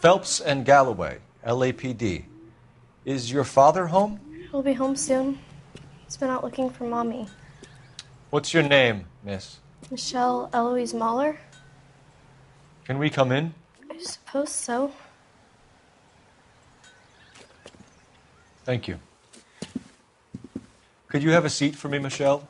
Phelps and Galloway, LAPD. Is your father home? He'll be home soon. He's been out looking for Mommy. What's your name, miss? Michelle Eloise Mahler? Can we come in? I suppose so. Thank you. Could you have a seat for me, Michelle?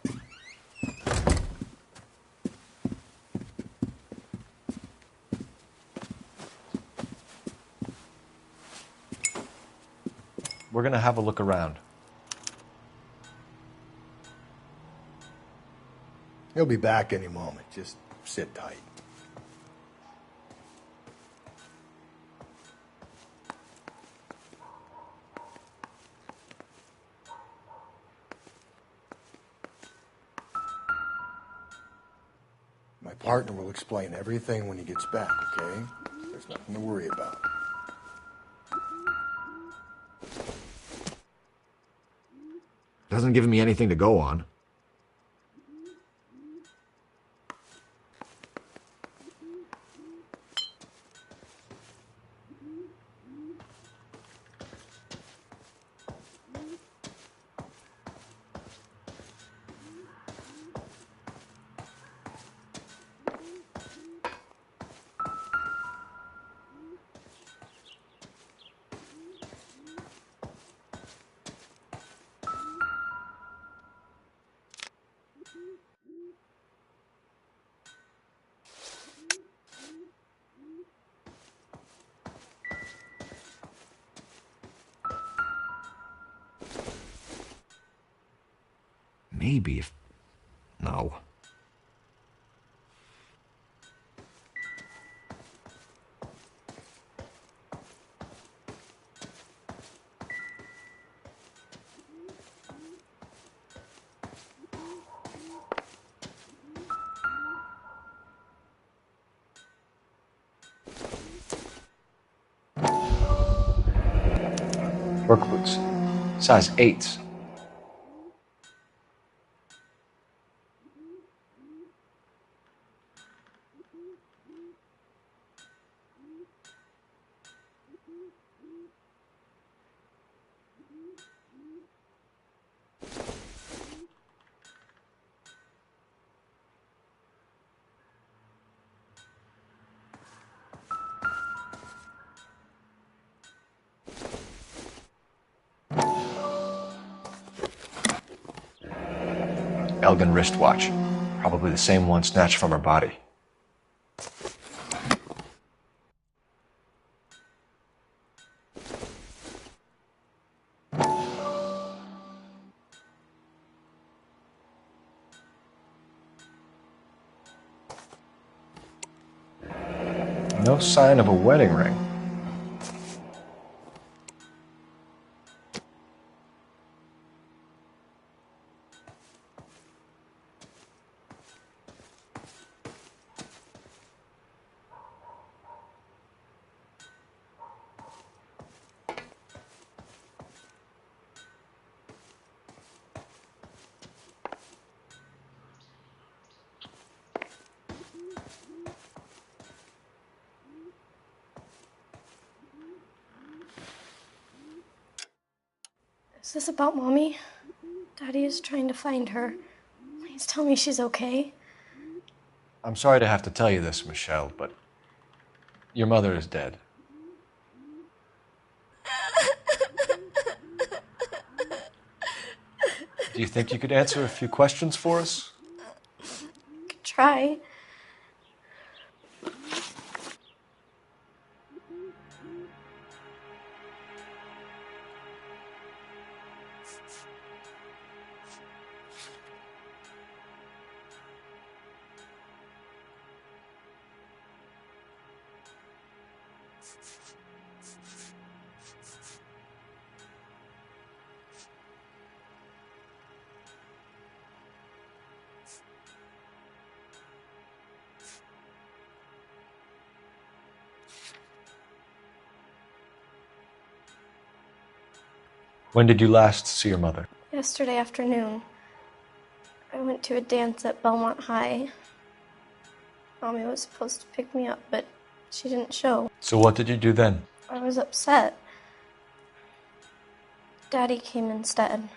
We're going to have a look around. He'll be back any moment. Just sit tight. My partner will explain everything when he gets back, okay? There's nothing to worry about. Doesn't give me anything to go on. Maybe if... No. Work boots. Size 8s. Elgin wristwatch. Probably the same one snatched from her body. No sign of a wedding ring. Is this about Mommy? Daddy is trying to find her. Please tell me she's okay. I'm sorry to have to tell you this, Michelle, but your mother is dead. Do you think you could answer a few questions for us? Could try. When did you last see your mother? Yesterday afternoon, I went to a dance at Belmont High. Mommy was supposed to pick me up, but she didn't show. So what did you do then? I was upset. Daddy came instead.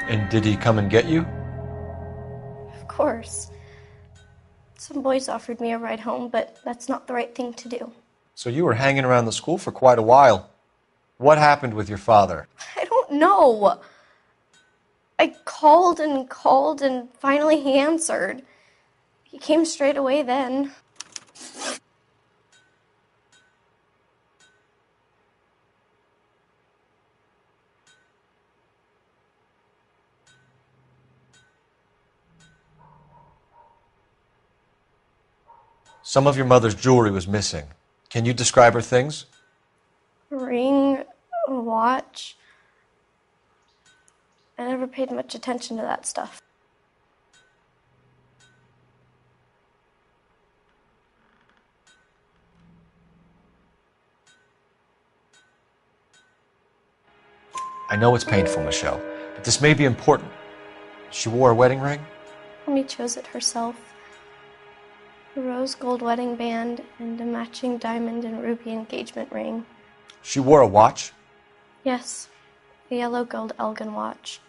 And did he come and get you? Of course. Some boys offered me a ride home, but that's not the right thing to do. So you were hanging around the school for quite a while. What happened with your father? I don't know. I called and finally he answered. He came straight away then. Some of your mother's jewelry was missing. Can you describe her things? A ring, a watch. I never paid much attention to that stuff. I know it's painful, Michelle, but this may be important. She wore a wedding ring? Mommy chose it herself. A rose gold wedding band and a matching diamond and ruby engagement ring. She wore a watch? Yes, a yellow gold Elgin watch.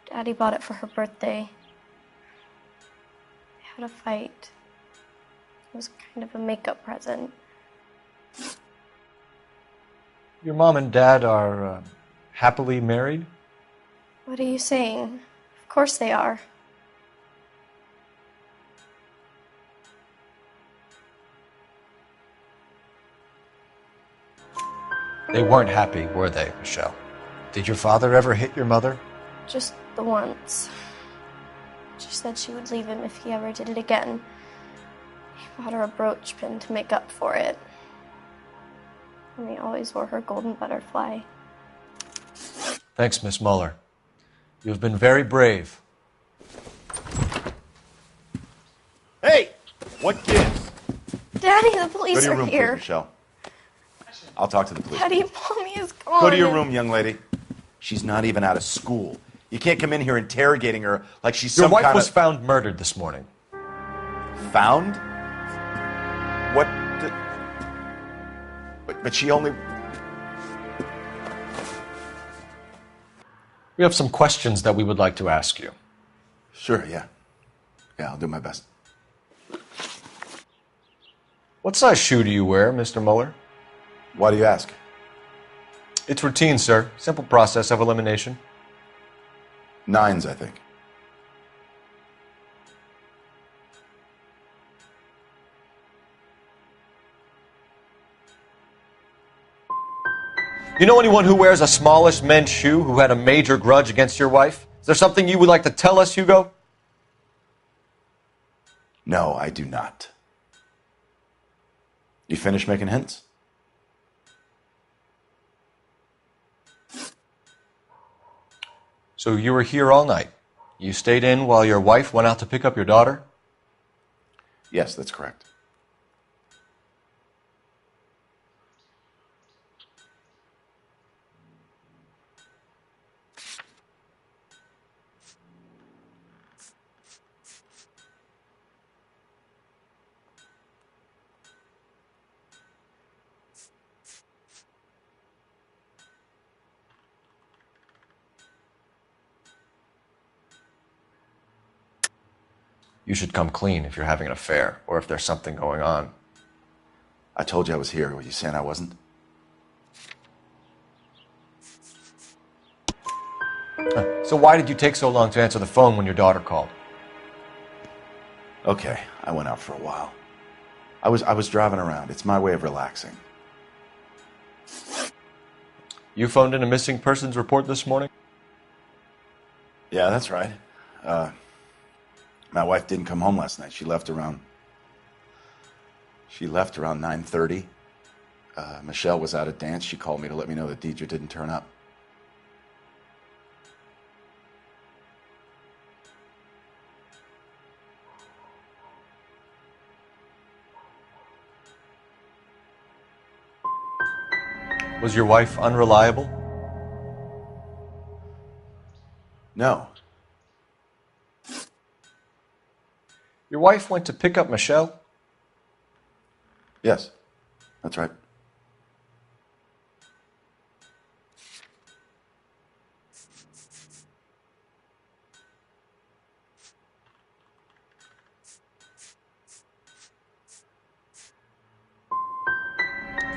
Daddy bought it for her birthday. They had a fight. It was kind of a makeup present. Your mom and dad are happily married? What are you saying? Of course they are. They weren't happy, were they, Michelle? Did your father ever hit your mother? Just the once. She said she would leave him if he ever did it again. He bought her a brooch pin to make up for it. And he always wore her golden butterfly. Thanks, Miss Muller. You have been very brave. Hey! What gives? Daddy, the Go police to your are room, here. please, Michelle. I'll talk to the police. Daddy, Mommy is gone. Go to your room, young lady. She's not even out of school. You can't come in here interrogating her like she's Your some wife kind was of... found murdered this morning. Found? What the... But she only... We have some questions that we would like to ask you. Sure, yeah. Yeah, I'll do my best. What size shoe do you wear, Mr. Muller? Why do you ask? It's routine, sir. Simple process of elimination. 9s, I think. You know anyone who wears a smallish men's shoe who had a major grudge against your wife? Is there something you would like to tell us, Hugo? No, I do not. You finished making hints? So you were here all night. You stayed in while your wife went out to pick up your daughter? Yes, that's correct. You should come clean if you're having an affair or if there's something going on. I told you I was here. Were you saying I wasn't? So why did you take so long to answer the phone when your daughter called? Okay, I went out for a while. I was driving around. It's my way of relaxing. You phoned in a missing persons report this morning? Yeah, that's right. My wife didn't come home last night. She left around 9:30. Michelle was out at dance. She called me to let me know that Deidre didn't turn up. Was your wife unreliable? No. Your wife went to pick up Michelle? Yes, that's right.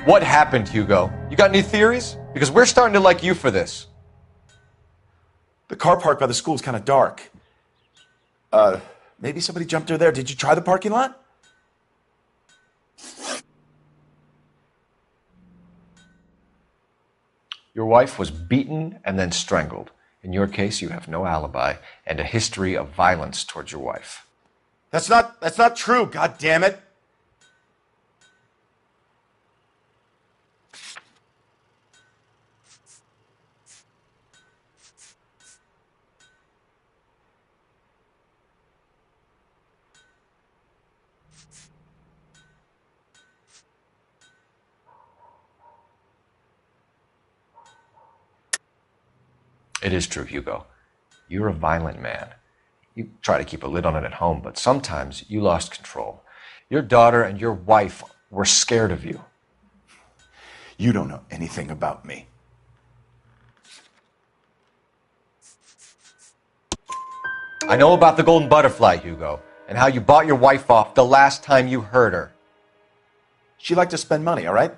What happened, Hugo? You got any theories? Because we're starting to like you for this. The car park by the school is kind of dark. Maybe somebody jumped her there. Did you try the parking lot? Your wife was beaten and then strangled. In your case, you have no alibi and a history of violence towards your wife. That's not true, god damn it. It is true, Hugo. You're a violent man. You try to keep a lid on it at home, but sometimes you lost control. Your daughter and your wife were scared of you. You don't know anything about me. I know about the golden butterfly, Hugo, and how you bought your wife off the last time you heard her. She liked to spend money, all right?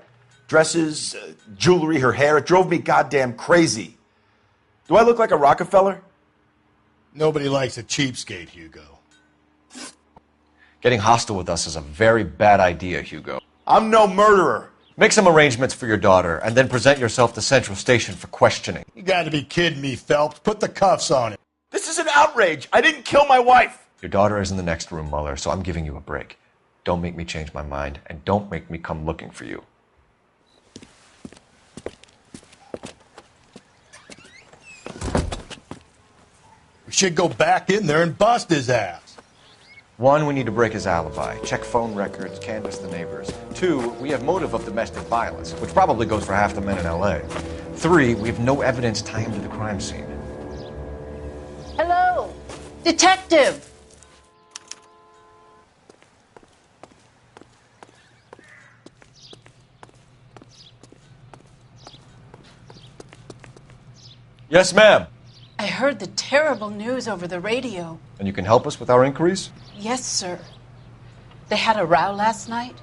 Dresses, jewelry, her hair. It drove me goddamn crazy. Do I look like a Rockefeller? Nobody likes a cheapskate, Hugo. Getting hostile with us is a very bad idea, Hugo. I'm no murderer. Make some arrangements for your daughter, and then present yourself to Central Station for questioning. You gotta be kidding me, Phelps. Put the cuffs on him. This is an outrage. I didn't kill my wife. Your daughter is in the next room, Muller, so I'm giving you a break. Don't make me change my mind, and don't make me come looking for you. We should go back in there and bust his ass. 1, we need to break his alibi, check phone records, canvass the neighbors. 2, we have motive of domestic violence, which probably goes for half the men in LA. 3, we have no evidence tying him to the crime scene. Hello, detective. Yes, ma'am. I heard the terrible news over the radio. And you can help us with our inquiries? Yes, sir. They had a row last night.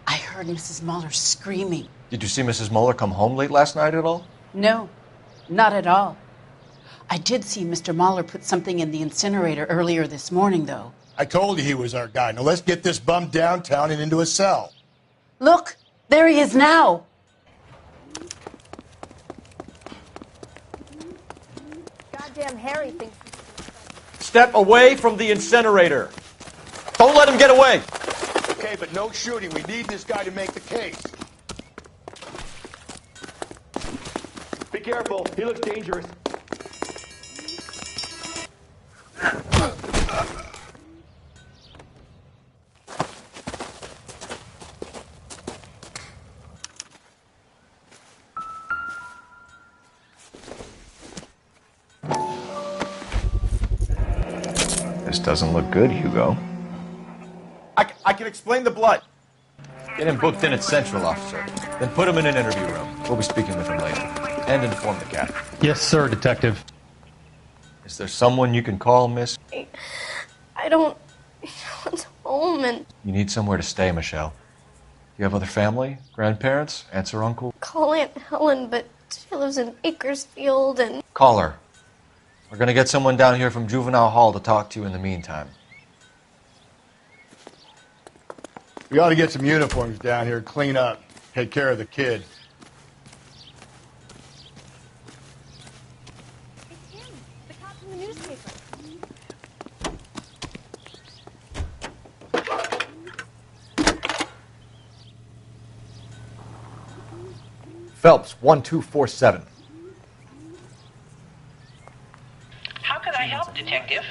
I heard Mrs. Muller screaming. Did you see Mrs. Muller come home late last night at all? No, not at all. I did see Mr. Muller put something in the incinerator earlier this morning, though. I told you he was our guy. Now let's get this bum downtown and into a cell. Look, there he is now. Goddamn Harry thinks. Step away from the incinerator. Don't let him get away. Okay, but no shooting. We need this guy to make the case. Be careful. He looks dangerous. This doesn't look good, Hugo. I can explain the blood. Get him booked in at Central, officer. Then put him in an interview room. We'll be speaking with him later. And inform the captain. Yes, sir, detective. Is there someone you can call, miss? I don't want home and You need somewhere to stay, Michelle. You have other family? Grandparents? Aunts or uncle? call Aunt Helen, but she lives in Bakersfield and Call her. We're gonna get someone down here from Juvenile Hall to talk to you in the meantime. We ought to get some uniforms down here, clean up, take care of the kid. It's him, the cop from the newspaper. Phelps, 1247. How can I help, Detective?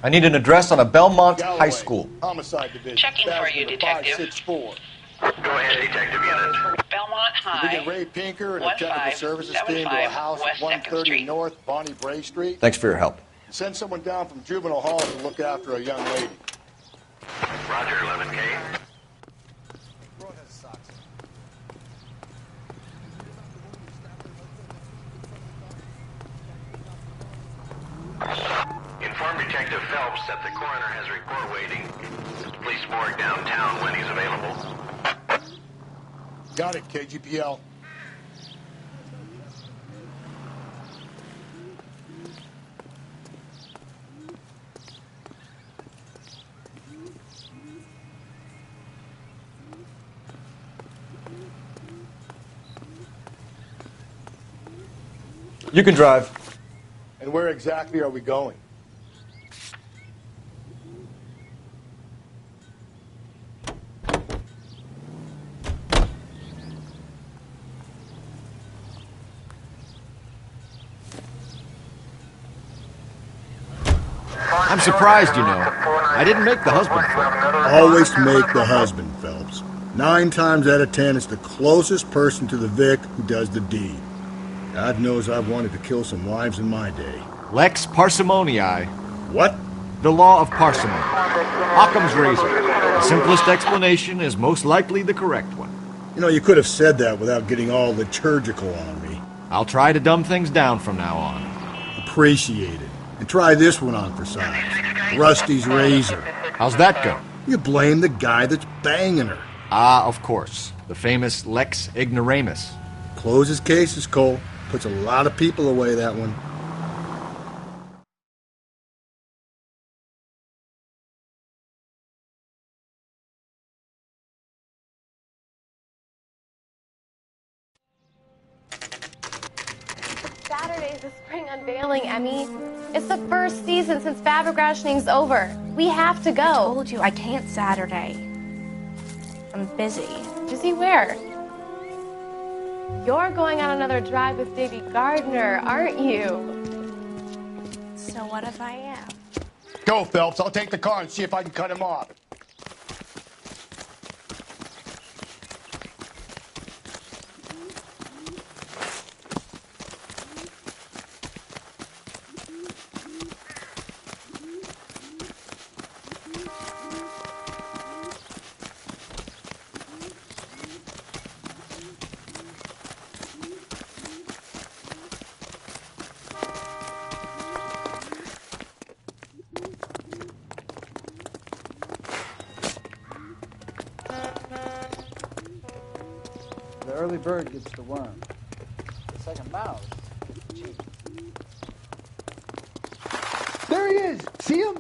I need an address on a Belmont Galloway, High School. Homicide Division. Checking for you, Detective. 564. Go ahead, Detective Unit. Belmont We High. get Ray Pinker and a technical services team to a house at 130 North Bonnie Bray Street. Thanks for your help. Send someone down from juvenile hall to look after a young lady. Roger, 11K. Inform Detective Phelps that the coroner has a report waiting. Police morgue downtown when he's available. Got it, KGPL. You can drive. And where exactly are we going? I'm surprised, you know. I didn't make the husband. Always make the husband, Phelps. 9 times out of 10, it's the closest person to the Vic who does the deed. God knows I've wanted to kill some wives in my day. Lex parsimoniae. What? The law of parsimony. Occam's razor. The simplest explanation is most likely the correct one. You know, you could have said that without getting all liturgical on me. I'll try to dumb things down from now on. Appreciate it. And try this one on for size. Rusty's razor. How's that go? You blame the guy that's banging her. Ah, of course. The famous Lex ignoramus. Closes cases, Cole. Puts a lot of people away, that one. Saturday's the spring unveiling, Emmy. It's the first season since fabric rationing's over. We have to go. I told you I can't Saturday. I'm busy. Busy where? You're going on another drive with Davy Gardner, aren't you? So what if I am? Go, Phelps. I'll take the car and see if I can cut him off. The early bird gets the worm. The second mouse gets the cheese. There he is! See him?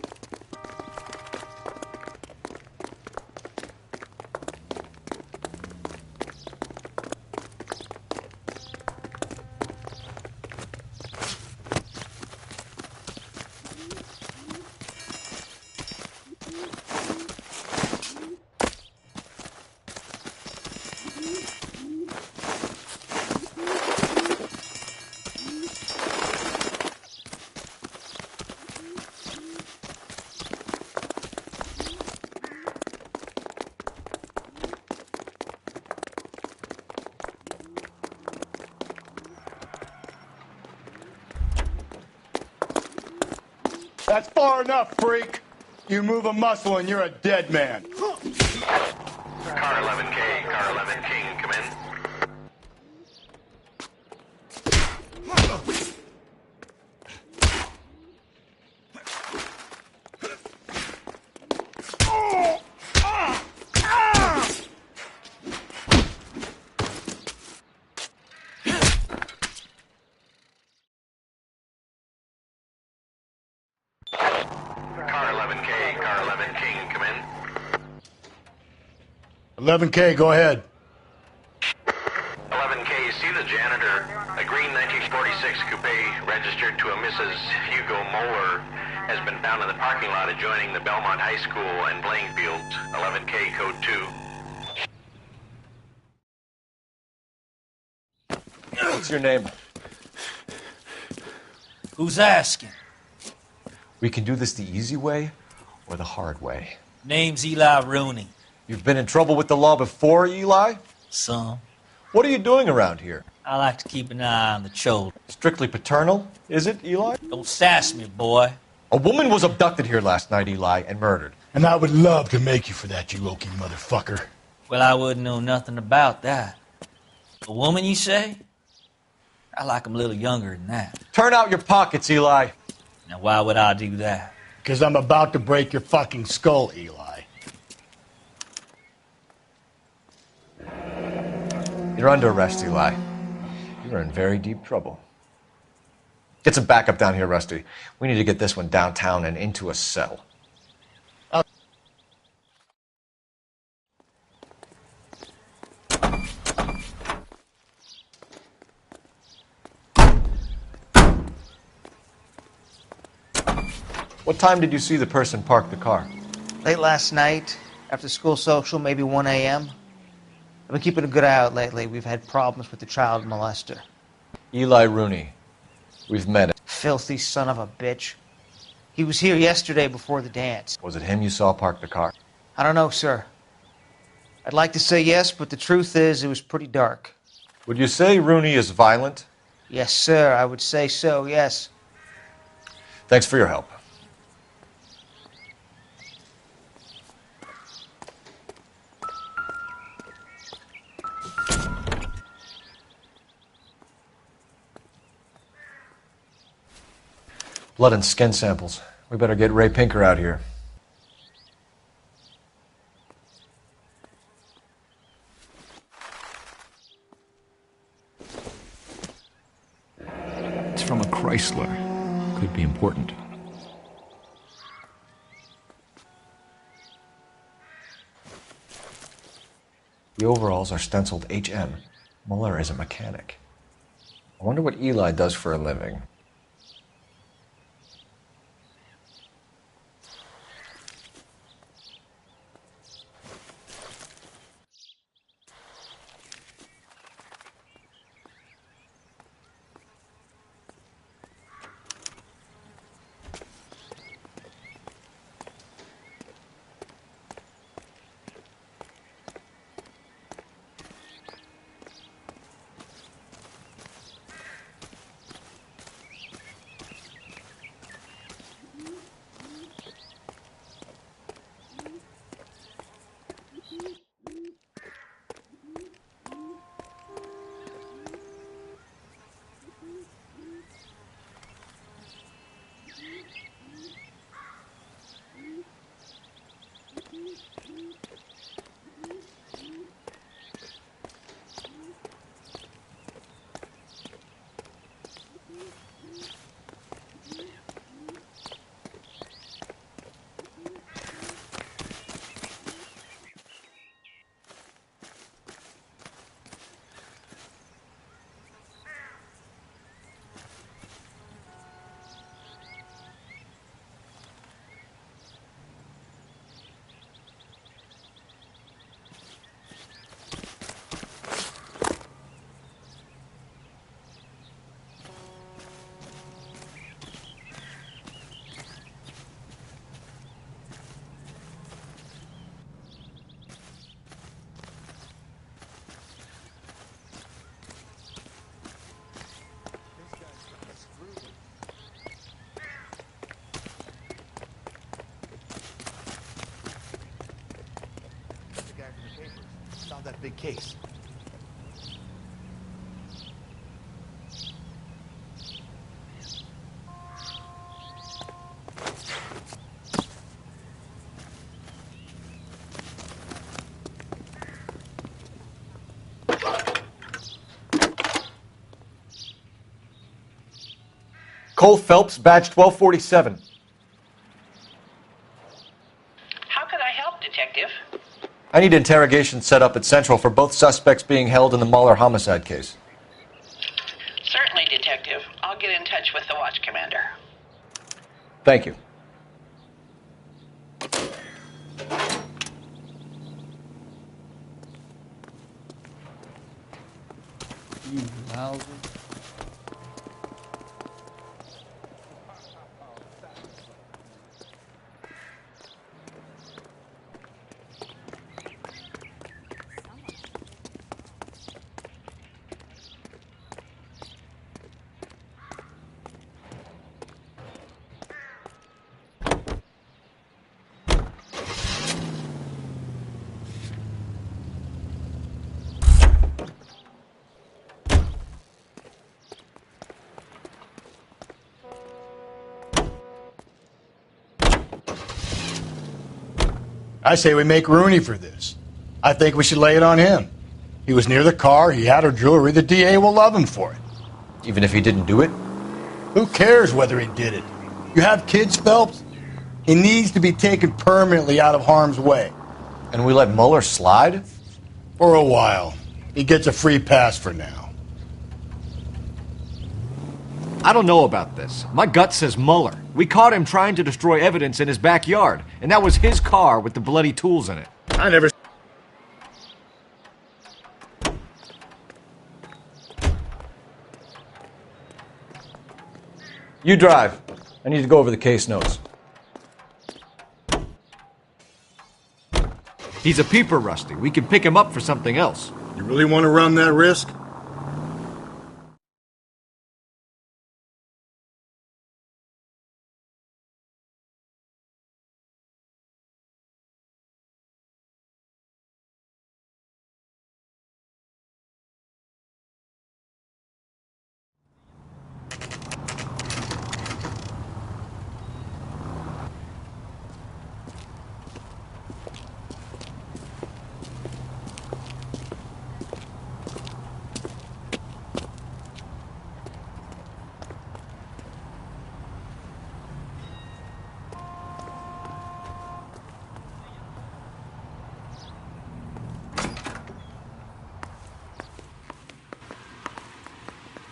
That's far enough, freak. You move a muscle and you're a dead man. Car 11K, Car 11 King, come in. Car 11K, Car 11 King, come in. 11K, go ahead. 11K, see the janitor. A green 1946 coupe registered to a Mrs. Hugo Moeller has been found in the parking lot adjoining the Belmont High School and playing fields. 11K, code 2. What's your name? Who's asking? We can do this the easy way or the hard way. Name's Eli Rooney. You've been in trouble with the law before, Eli? Some. What are you doing around here? I like to keep an eye on the children. Strictly paternal, is it, Eli? Don't sass me, boy. A woman was abducted here last night, Eli, and murdered. And I would love to make you for that, you oaky motherfucker. Well, I wouldn't know nothing about that. A woman, you say? I like 'em a little younger than that. Turn out your pockets, Eli. Now, why would I do that? Because I'm about to break your fucking skull, Eli. You're under arrest, Eli. You're in very deep trouble. Get some backup down here, Rusty. We need to get this one downtown and into a cell. What time did you see the person park the car? Late last night, after school social, maybe 1 a.m. I've been keeping a good eye out lately. We've had problems with the child molester. Eli Rooney. We've met him. Filthy son of a bitch. He was here yesterday before the dance. Was it him you saw park the car? I don't know, sir. I'd like to say yes, but the truth is it was pretty dark. Would you say Rooney is violent? Yes, sir. I would say so, yes. Thanks for your help. Blood and skin samples. We better get Ray Pinker out here. It's from a Chrysler. Could be important. The overalls are stenciled HM. Muller is a mechanic. I wonder what Eli does for a living. That big case. Cole Phelps, badge 1247. How can I help, Detective? I need interrogation set up at Central for both suspects being held in the Muller homicide case. Certainly, Detective. I'll get in touch with the watch commander. Thank you. You lousy. I say we make Rooney for this. I think we should lay it on him. He was near the car, he had her jewelry, the DA will love him for it. Even if he didn't do it? Who cares whether he did it? You have kids, Phelps? He needs to be taken permanently out of harm's way. And we let Mueller slide? For a while. He gets a free pass for now. I don't know about this. My gut says Mueller. We caught him trying to destroy evidence in his backyard, and that was his car with the bloody tools in it. I never... You drive. I need to go over the case notes. He's a peeper, Rusty. We can pick him up for something else. You really want to run that risk?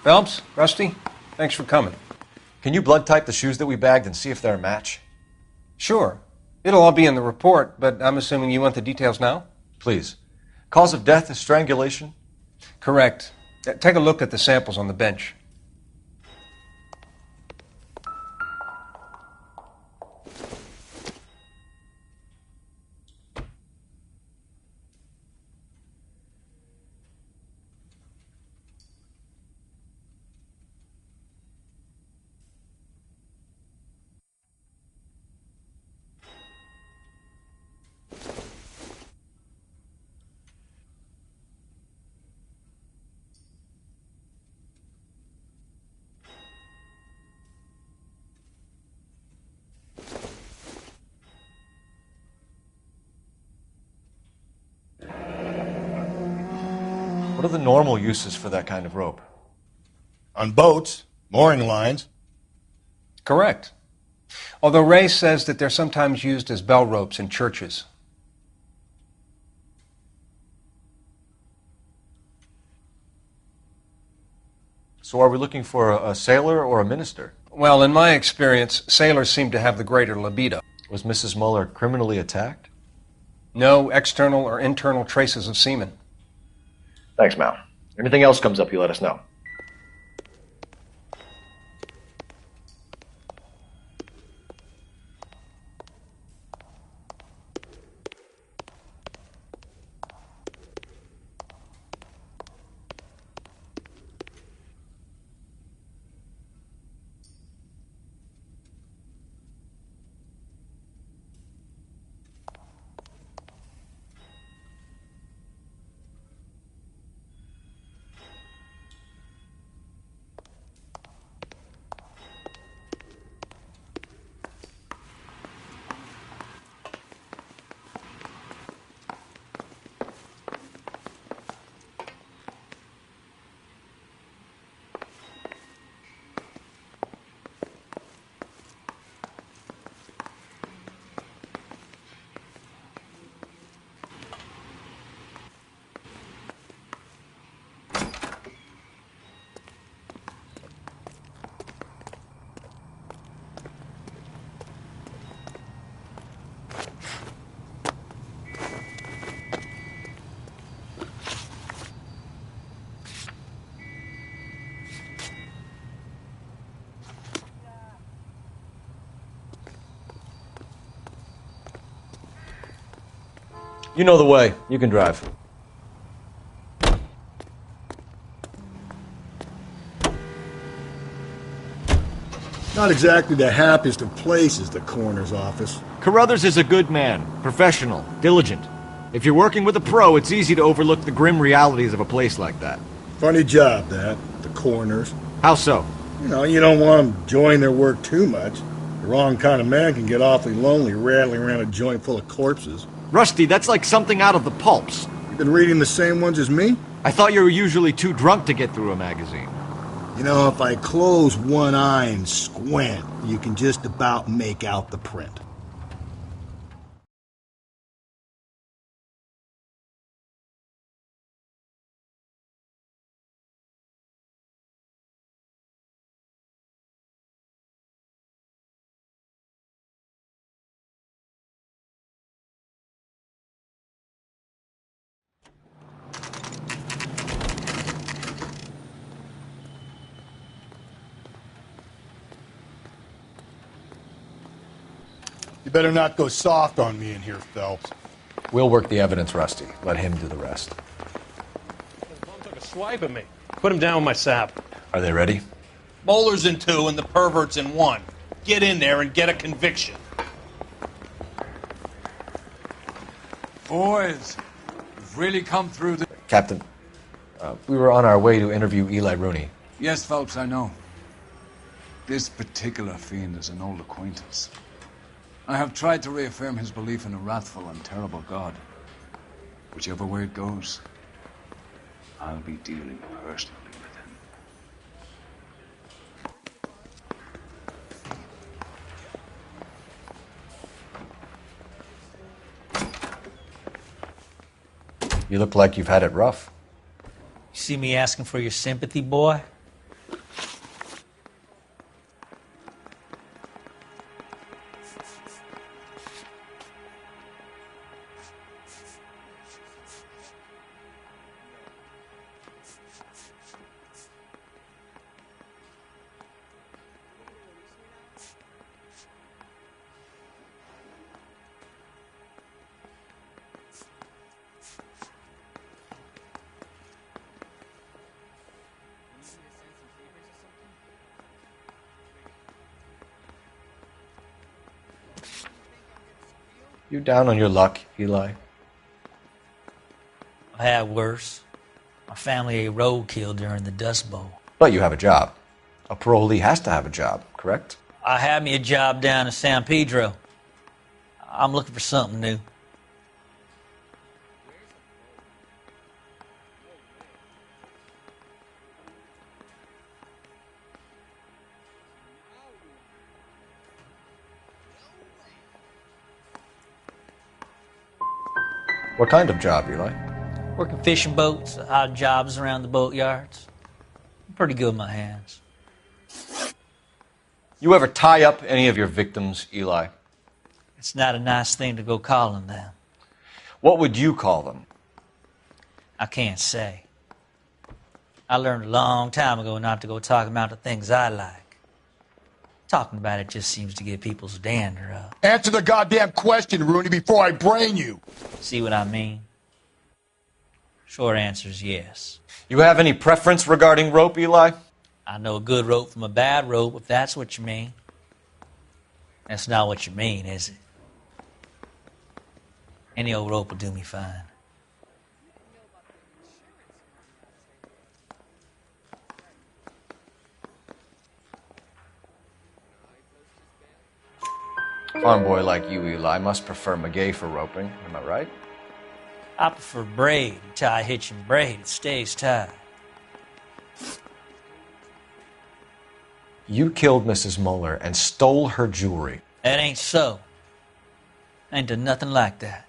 Phelps, Rusty, thanks for coming. Can you blood type the shoes that we bagged and see if they're a match? Sure. It'll all be in the report, but I'm assuming you want the details now? Please. Cause of death is strangulation? Correct. Take a look at the samples on the bench. What are the normal uses for that kind of rope? On boats, mooring lines. Correct. Although Ray says that they're sometimes used as bell ropes in churches. So are we looking for a sailor or a minister? Well, in my experience, sailors seem to have the greater libido. Was Mrs. Mueller criminally attacked? No external or internal traces of semen. Thanks, Mal. Anything else comes up, you let us know. You know the way. You can drive. Not exactly the happiest of places, the coroner's office. Carruthers is a good man, professional, diligent. If you're working with a pro, it's easy to overlook the grim realities of a place like that. Funny job, that. The coroner's. How so? You don't want them enjoying their work too much. The wrong kind of man can get awfully lonely rattling around a joint full of corpses. Rusty, that's like something out of the pulps. You been reading the same ones as me? I thought you were usually too drunk to get through a magazine. If I close one eye and squint, you can just about make out the print. You better not go soft on me in here, Phelps. We'll work the evidence, Rusty. Let him do the rest. The bum took a swipe at me. Put him down with my sap. Are they ready? Bowler's in 2 and the pervert's in 1. Get in there and get a conviction. Boys, you've really come through the... Captain, we were on our way to interview Eli Rooney. Yes, Phelps, I know. This particular fiend is an old acquaintance. I have tried to reaffirm his belief in a wrathful and terrible God. Whichever way it goes, I'll be dealing personally with him. You look like you've had it rough. You see me asking for your sympathy, boy? You down on your luck, Eli? I had worse. My family ate roadkill during the Dust Bowl. But you have a job. A parolee has to have a job, correct? I had me a job down in San Pedro. I'm looking for something new. What kind of job, Eli? Working fishing boats, odd jobs around the boatyards. I'm pretty good with my hands. You ever tie up any of your victims, Eli? It's not a nice thing to go calling them. What would you call them? I can't say. I learned a long time ago not to go talking about the things I like. Talking about it just seems to get people's dander up. Answer the goddamn question, Rooney, before I brain you. See what I mean? Short answer is yes. You have any preference regarding rope, Eli? I know a good rope from a bad rope, if that's what you mean. That's not what you mean, is it? Any old rope will do me fine. Farm boy like you, Eli, must prefer McGay for roping. Am I right? I prefer braid. You tie a hitch and braid, it stays tied. You killed Mrs. Muller and stole her jewelry. That ain't so. I ain't done nothing like that.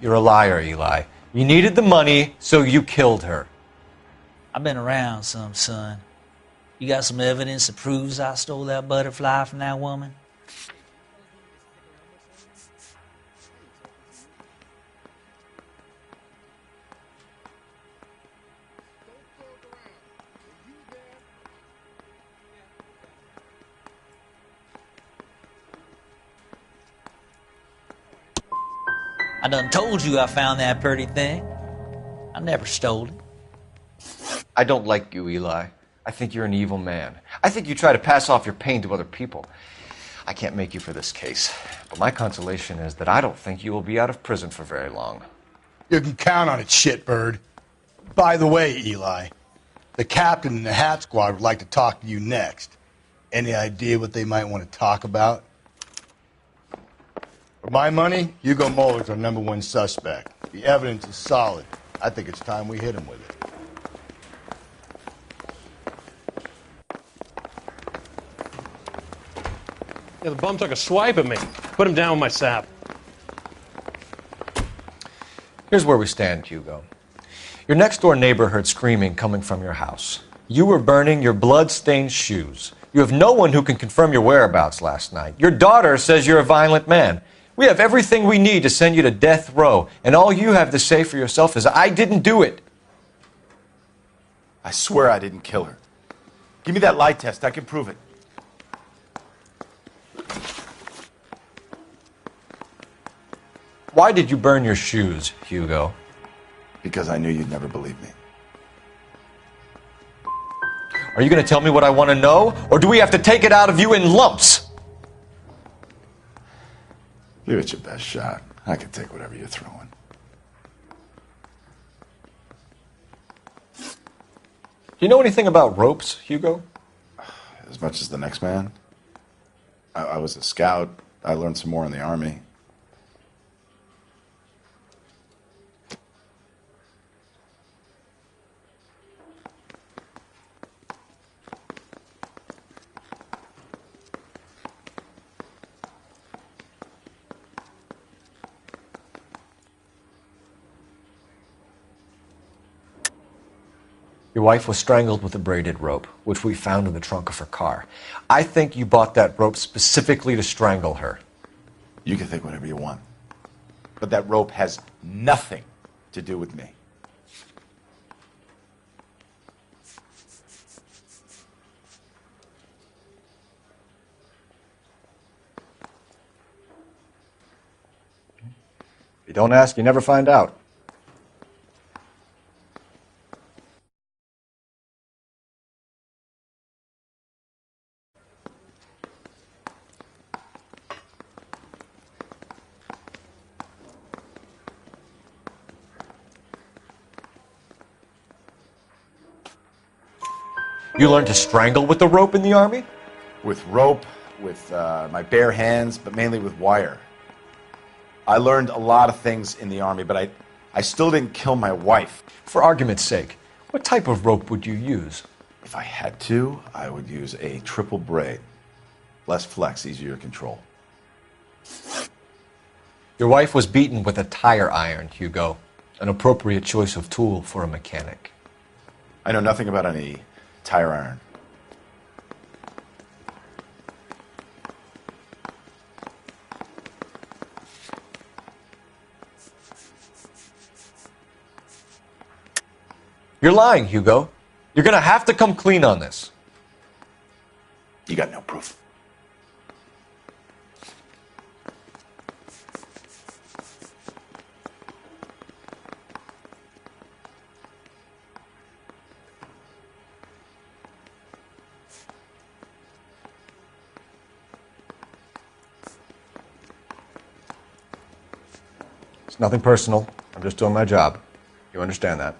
You're a liar, Eli. You needed the money, so you killed her. I've been around some, son. You got some evidence that proves I stole that butterfly from that woman? I done told you I found that pretty thing. I never stole it. I don't like you, Eli. I think you're an evil man. I think you try to pass off your pain to other people. I can't make you for this case, but my consolation is that I don't think you will be out of prison for very long. You can count on it, shitbird. By the way, Eli, the captain and the Hat Squad would like to talk to you next. Any idea what they might want to talk about? For my money, Hugo Muller's our #1 suspect. The evidence is solid. I think it's time we hit him with it. Yeah, the bum took a swipe at me. Put him down with my sap. Here's where we stand, Hugo. Your next-door neighbor heard screaming coming from your house. You were burning your blood-stained shoes. You have no one who can confirm your whereabouts last night. Your daughter says you're a violent man. We have everything we need to send you to death row, and all you have to say for yourself is, I didn't do it. I swear I didn't kill her. Give me that lie test. I can prove it. Why did you burn your shoes, Hugo? Because I knew you'd never believe me. Are you going to tell me what I want to know, or do we have to take it out of you in lumps? Give it your best shot. I can take whatever you're throwing. Do you know anything about ropes, Hugo? As much as the next man. I was a scout. I learned some more in the Army. Your wife was strangled with a braided rope, which we found in the trunk of her car. I think you bought that rope specifically to strangle her. You can think whatever you want. But that rope has nothing to do with me. If you don't ask, you never find out. You learned to strangle with the rope in the Army? With rope, with my bare hands, but mainly with wire. I learned a lot of things in the Army, but I still didn't kill my wife. For argument's sake, what type of rope would you use? If I had to, I would use a triple braid. Less flex, easier to control. Your wife was beaten with a tire iron, Hugo. An appropriate choice of tool for a mechanic. I know nothing about any tire iron. You're lying, Hugo. You're going to have to come clean on this. You got no proof. It's nothing personal. I'm just doing my job. You understand that?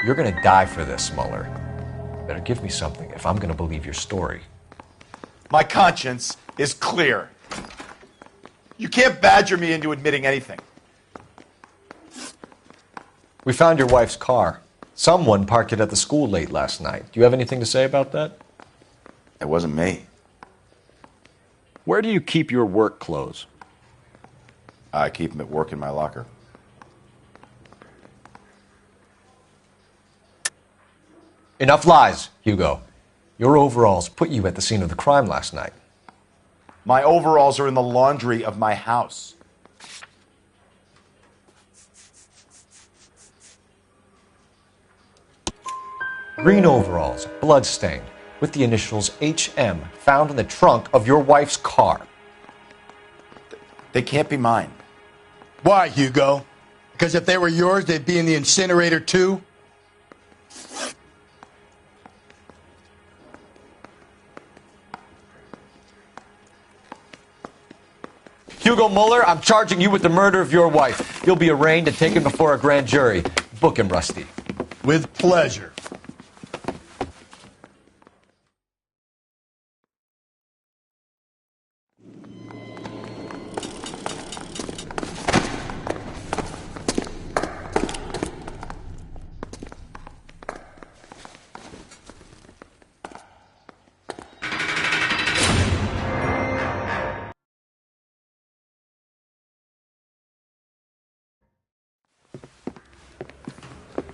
You're going to die for this, Mueller. Better give me something if I'm going to believe your story. My conscience is clear. You can't badger me into admitting anything. We found your wife's car. Someone parked it at the school late last night. Do you have anything to say about that? It wasn't me. Where do you keep your work clothes? I keep them at work in my locker. Enough lies, Hugo. Your overalls put you at the scene of the crime last night. My overalls are in the laundry of my house. Green overalls, blood-stained, with the initials HM found in the trunk of your wife's car. They can't be mine. Why, Hugo? Because if they were yours, they'd be in the incinerator too? Hugo Mueller, I'm charging you with the murder of your wife. You'll be arraigned and taken before a grand jury. Book him, Rusty. With pleasure.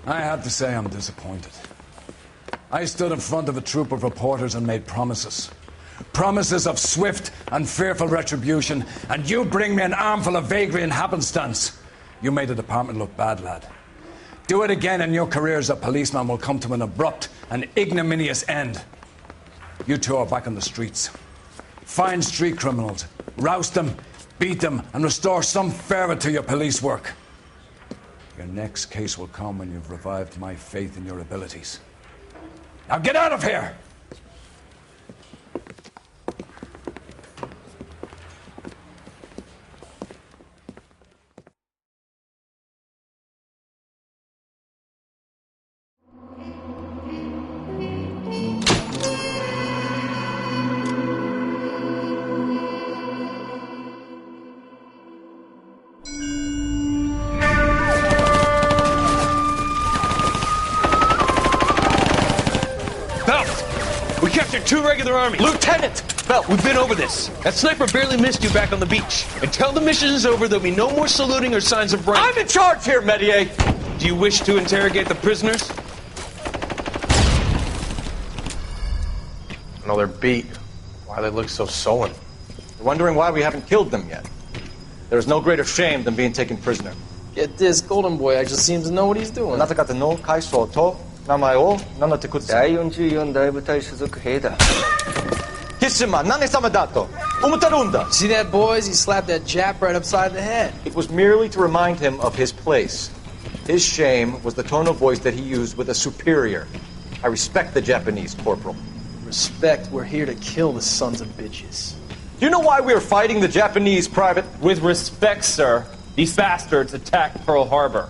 I have to say I'm disappointed. I stood in front of a troop of reporters and made promises. Promises of swift and fearful retribution, and you bring me an armful of vagary and happenstance. You made the department look bad, lad. Do it again and your career as a policeman will come to an abrupt and ignominious end. You two are back on the streets. Find street criminals, roust them, beat them, and restore some fervor to your police work. Your next case will come when you've revived my faith in your abilities. Now get out of here! We captured 2 regular army. Lieutenant! Belt, we've been over this. That sniper barely missed you back on the beach. Until the mission is over, there'll be no more saluting or signs of rank. I'm in charge here, Medier! Do you wish to interrogate the prisoners? No, they're beat. Why they look so sullen? They're wondering why we haven't killed them yet. There is no greater shame than being taken prisoner. Get this, Golden Boy actually seems to know what he's doing. あなた方の階層と名前を名乗ってください。第44大部隊所属兵だ。必島何様だと思ってるんだ。See that, boys? He slapped that Jap right upside the head. It was merely to remind him of his place. His shame was the tone of voice that he used with a superior. I respect the Japanese, Corporal. Respect, we're here to kill the sons of bitches. Do you know why we are fighting the Japanese, Private? With respect, sir, these bastards attacked Pearl Harbor.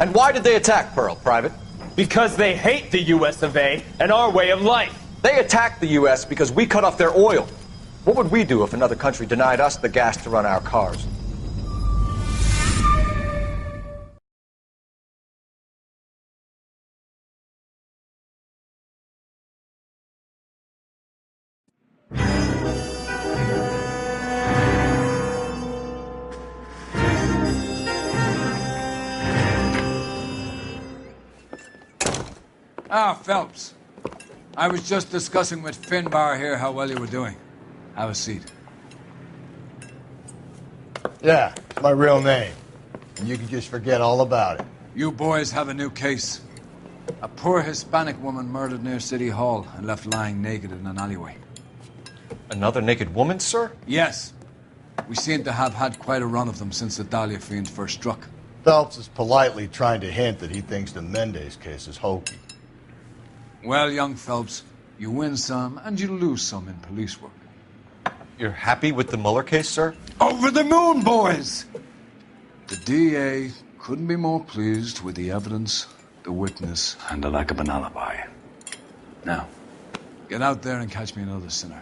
And why did they attack Pearl, Private? Because they hate the US of A and our way of life. They attacked the US because we cut off their oil. What would we do if another country denied us the gas to run our cars? Ah, Phelps. I was just discussing with Finbar here how well you were doing. Have a seat. Yeah, it's my real name. And you can just forget all about it. You boys have a new case. A poor Hispanic woman murdered near City Hall and left lying naked in an alleyway. Another naked woman, sir? Yes. We seem to have had quite a run of them since the Dahlia fiend first struck. Phelps is politely trying to hint that he thinks the Mendez case is hokey. Well, young Phelps, you win some and you lose some in police work. You're happy with the Mueller case, sir? Over the moon, boys! The DA couldn't be more pleased with the evidence, the witness, and the lack of an alibi. Now, get out there and catch me another sinner.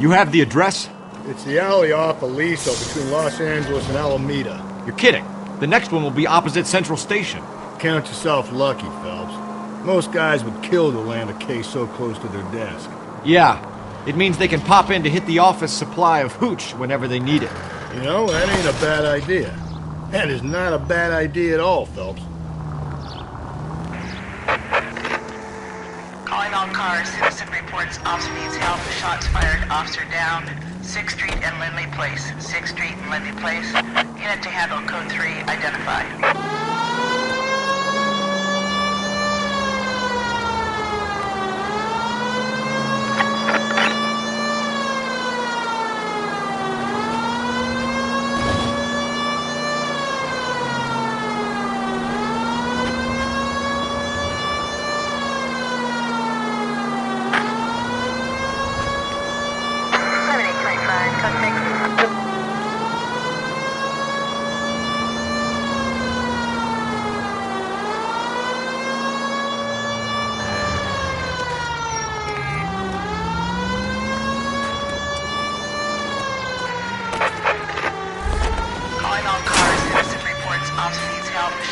You have the address? It's the alley off Aliso between Los Angeles and Alameda. You're kidding. The next one will be opposite Central Station. Count yourself lucky, Phelps. Most guys would kill to land a case so close to their desk. Yeah. It means they can pop in to hit the office supply of hooch whenever they need it. You know, that ain't a bad idea. That is not a bad idea at all, Phelps. Calling all cars. Citizen reports officer needs help. Shots fired. Officer down. 6th Street and Lindley Place. 6th Street and Lindley Place. Unit to handle code 3. Identify.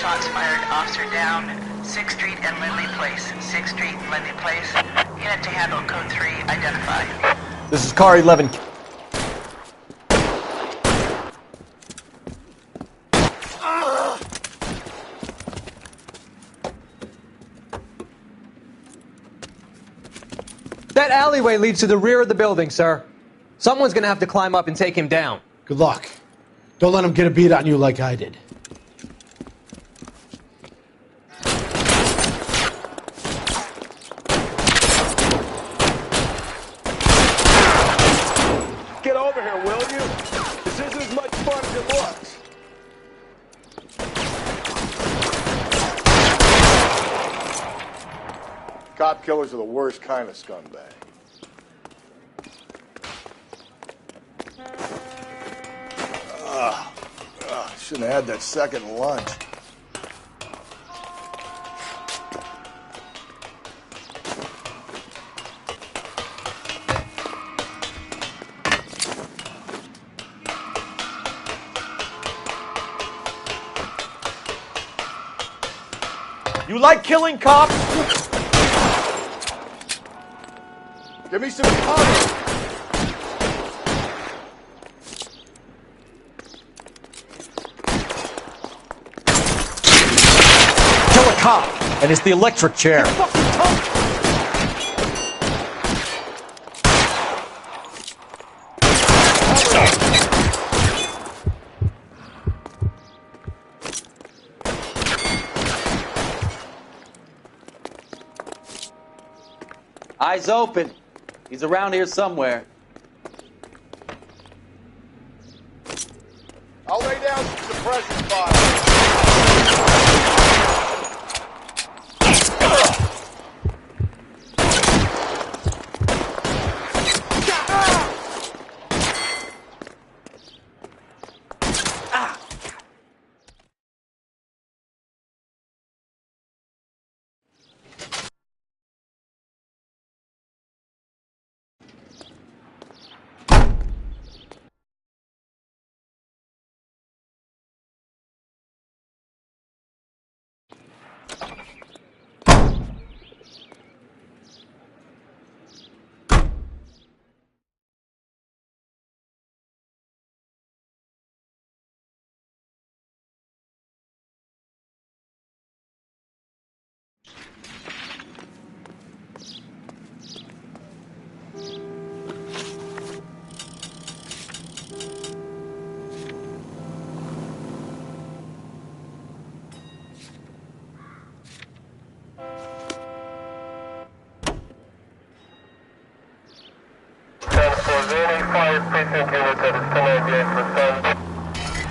Shots fired. Officer down. 6th Street and Lindley Place. 6th Street and Lindley Place. Unit to handle code 3. Identify. This is car 11. That alleyway leads to the rear of the building, sir. Someone's gonna have to climb up and take him down. Good luck. Don't let him get a beat on you like I did. Get over here, will you? This isn't as much fun as it looks. Cop killers are the worst kind of scumbag. Shouldn't have had that second lunch. You like killing cops? Give me some cover. Kill a cop, and it's the electric chair. Eyes open. He's around here somewhere. I'll lay down some suppression fire.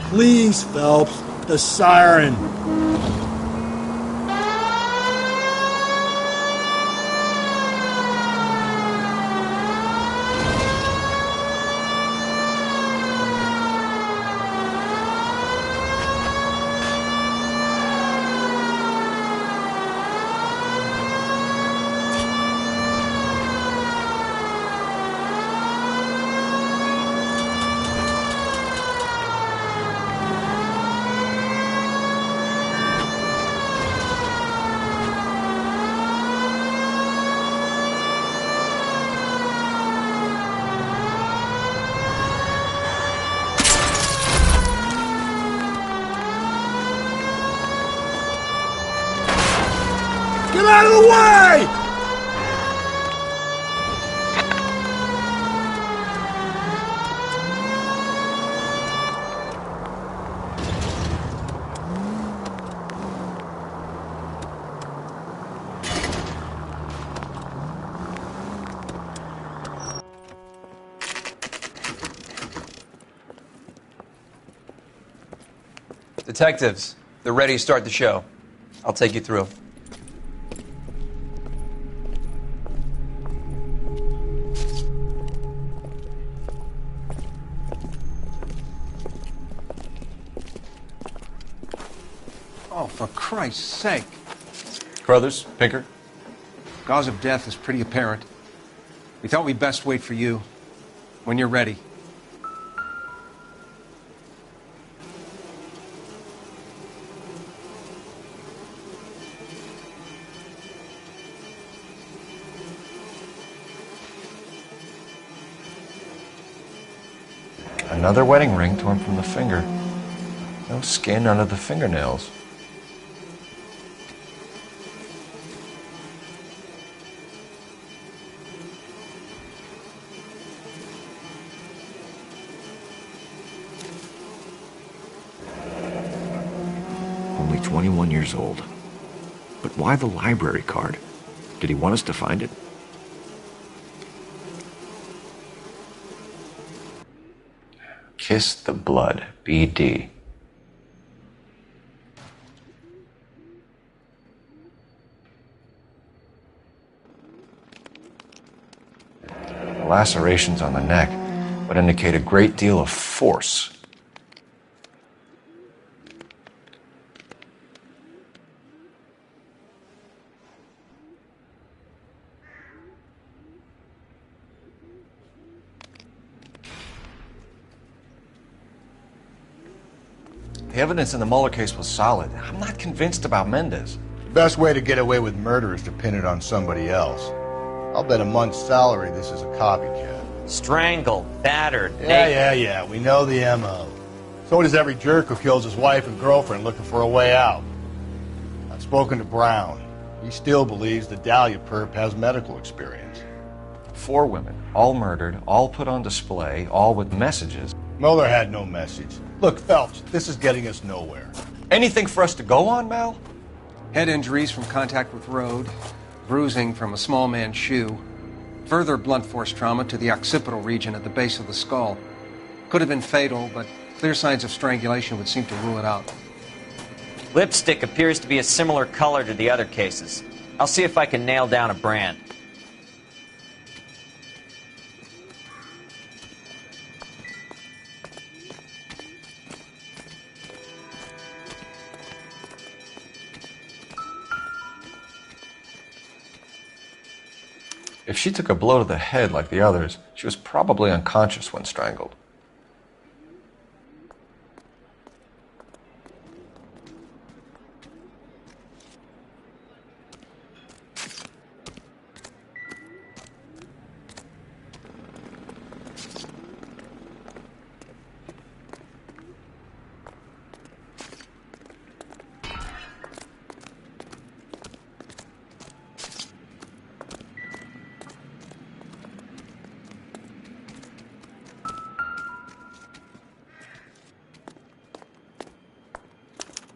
Please, Phelps, the siren. away! Detectives, they're ready to start the show. I'll take you through. Oh, for Christ's sake. Carruthers, Pinker. Cause of death is pretty apparent. We thought we'd best wait for you. When you're ready. Another wedding ring torn from the finger. No skin under the fingernails. Only 21 years old. But why the library card? Did he want us to find it? Kiss the Blood, BD. The lacerations on the neck would indicate a great deal of force. The evidence in the Mueller case was solid. I'm not convinced about Mendez. The best way to get away with murder is to pin it on somebody else. I'll bet a month's salary this is a copycat. Strangled, battered, Yeah, we know the M.O. So does every jerk who kills his wife and girlfriend looking for a way out. I've spoken to Brown. He still believes the Dahlia perp has medical experience. 4 women, all murdered, all put on display, all with messages. Mueller had no message. Look, Phelps, this is getting us nowhere. Anything for us to go on, Mal? Head injuries from contact with road, bruising from a small man's shoe, further blunt force trauma to the occipital region at the base of the skull. Could have been fatal, but clear signs of strangulation would seem to rule it out. Lipstick appears to be a similar color to the other cases. I'll see if I can nail down a brand. If she took a blow to the head like the others, she was probably unconscious when strangled.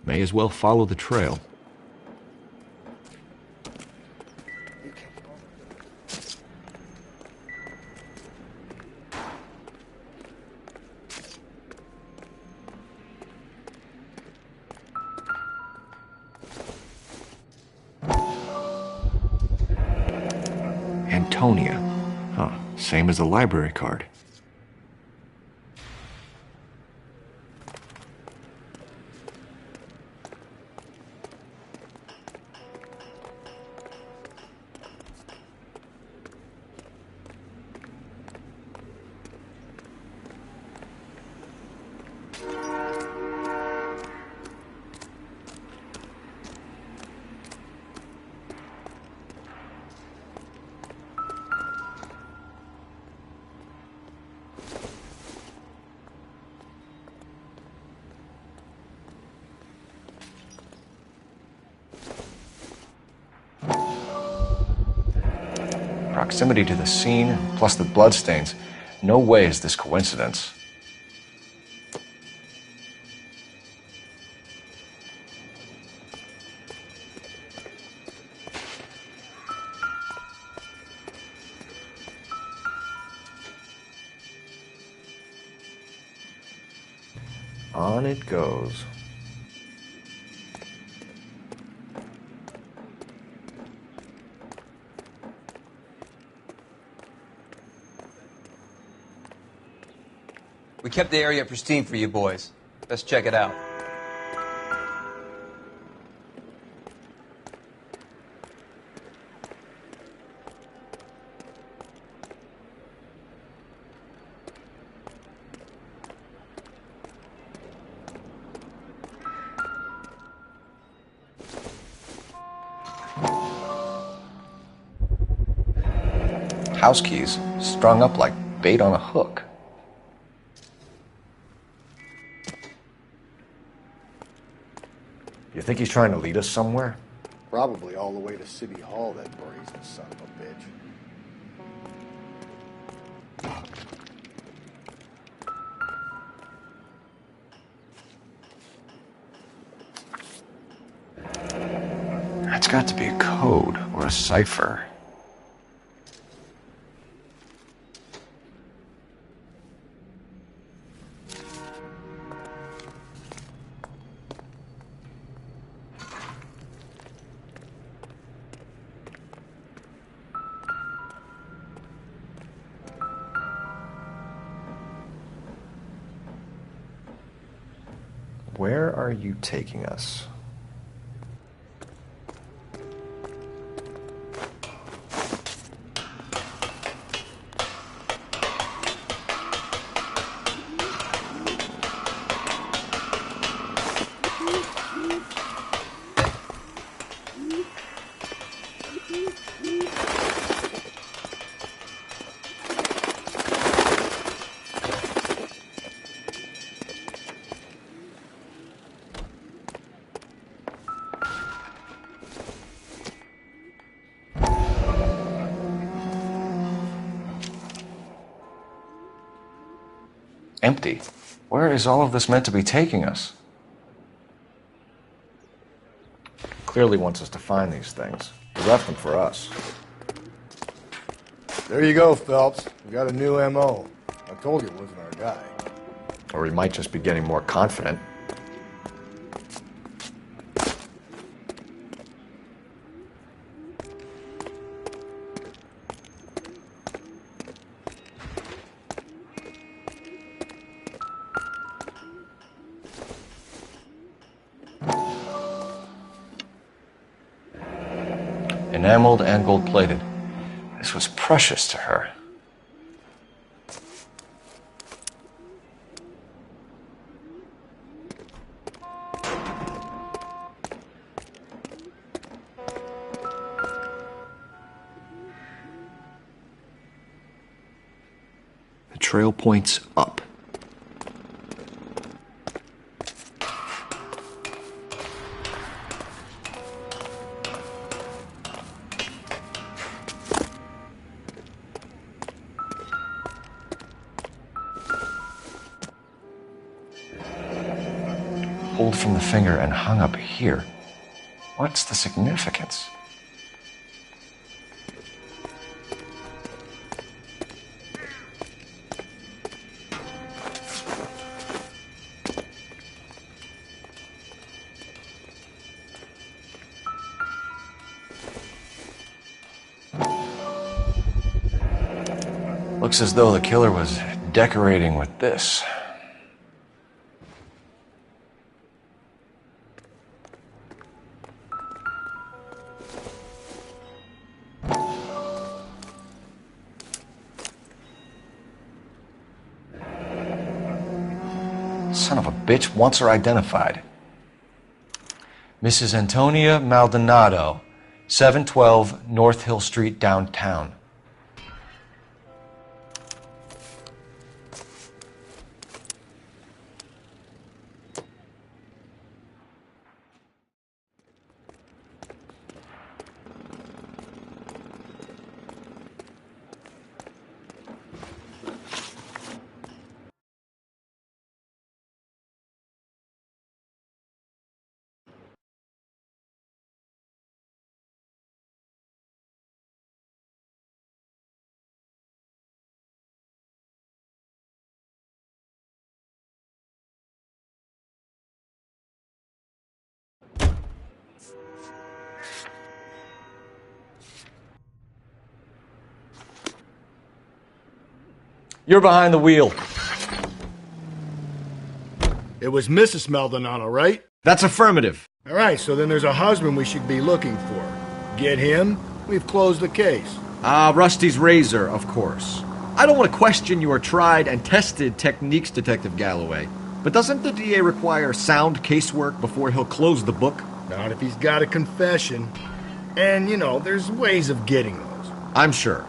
May as well follow the trail. Antonia. Huh, same as the library card. proximity to the scene, plus the bloodstains, no way is this coincidence. On it goes. We kept the area pristine for you boys. Let's check it out. House keys strung up like bait on a hook. You think he's trying to lead us somewhere? Probably all the way to City Hall, that brazen son of a bitch. That's got to be a code or a cipher. Where are you taking us? Empty. Where is all of this meant to be taking us? Clearly wants us to find these things. He left them for us. There you go, Phelps. We got a new M.O. I told you it wasn't our guy. Or he might just be getting more confident. Enameled and gold-plated. This was precious to her. The trail points up. Pulled from the finger and hung up here. What's the significance? Looks as though the killer was decorating with this. Son of a bitch wants her identified. Mrs. Antonia Maldonado, 712 North Hill Street, downtown. You're behind the wheel. It was Mrs. Maldonado, right? That's affirmative. All right, so then there's a husband we should be looking for. Get him, we've closed the case. Rusty's razor, of course. I don't want to question your tried and tested techniques, Detective Galloway. But doesn't the DA require sound casework before he'll close the book? Not if he's got a confession. And, you know, there's ways of getting those. I'm sure.